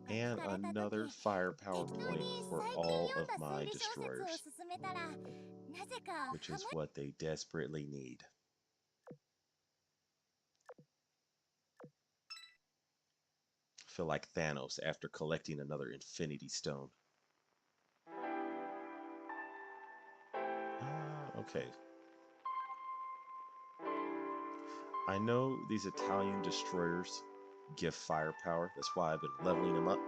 And another firepower point for all of my destroyers, which is what they desperately need. I feel like Thanos after collecting another Infinity Stone. Okay. I know these Italian destroyers give firepower. That's why I've been leveling them up.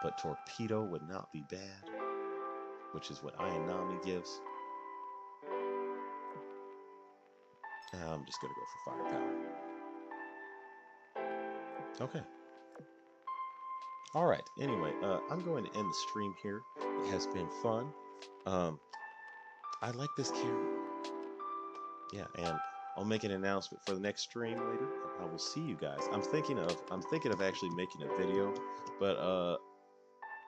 But torpedo would not be bad, which is what Ayanami gives. I'm just going to go for firepower. Okay. All right. Anyway, I'm going to end the stream here. It has been fun. I like this character. Yeah, and I'll make an announcement for the next stream later. I will see you guys. I'm thinking of actually making a video, but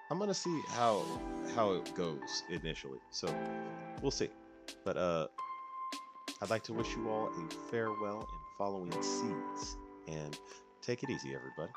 I'm gonna see how it goes initially. So we'll see. But I'd like to wish you all a farewell and following seas. And take it easy, everybody.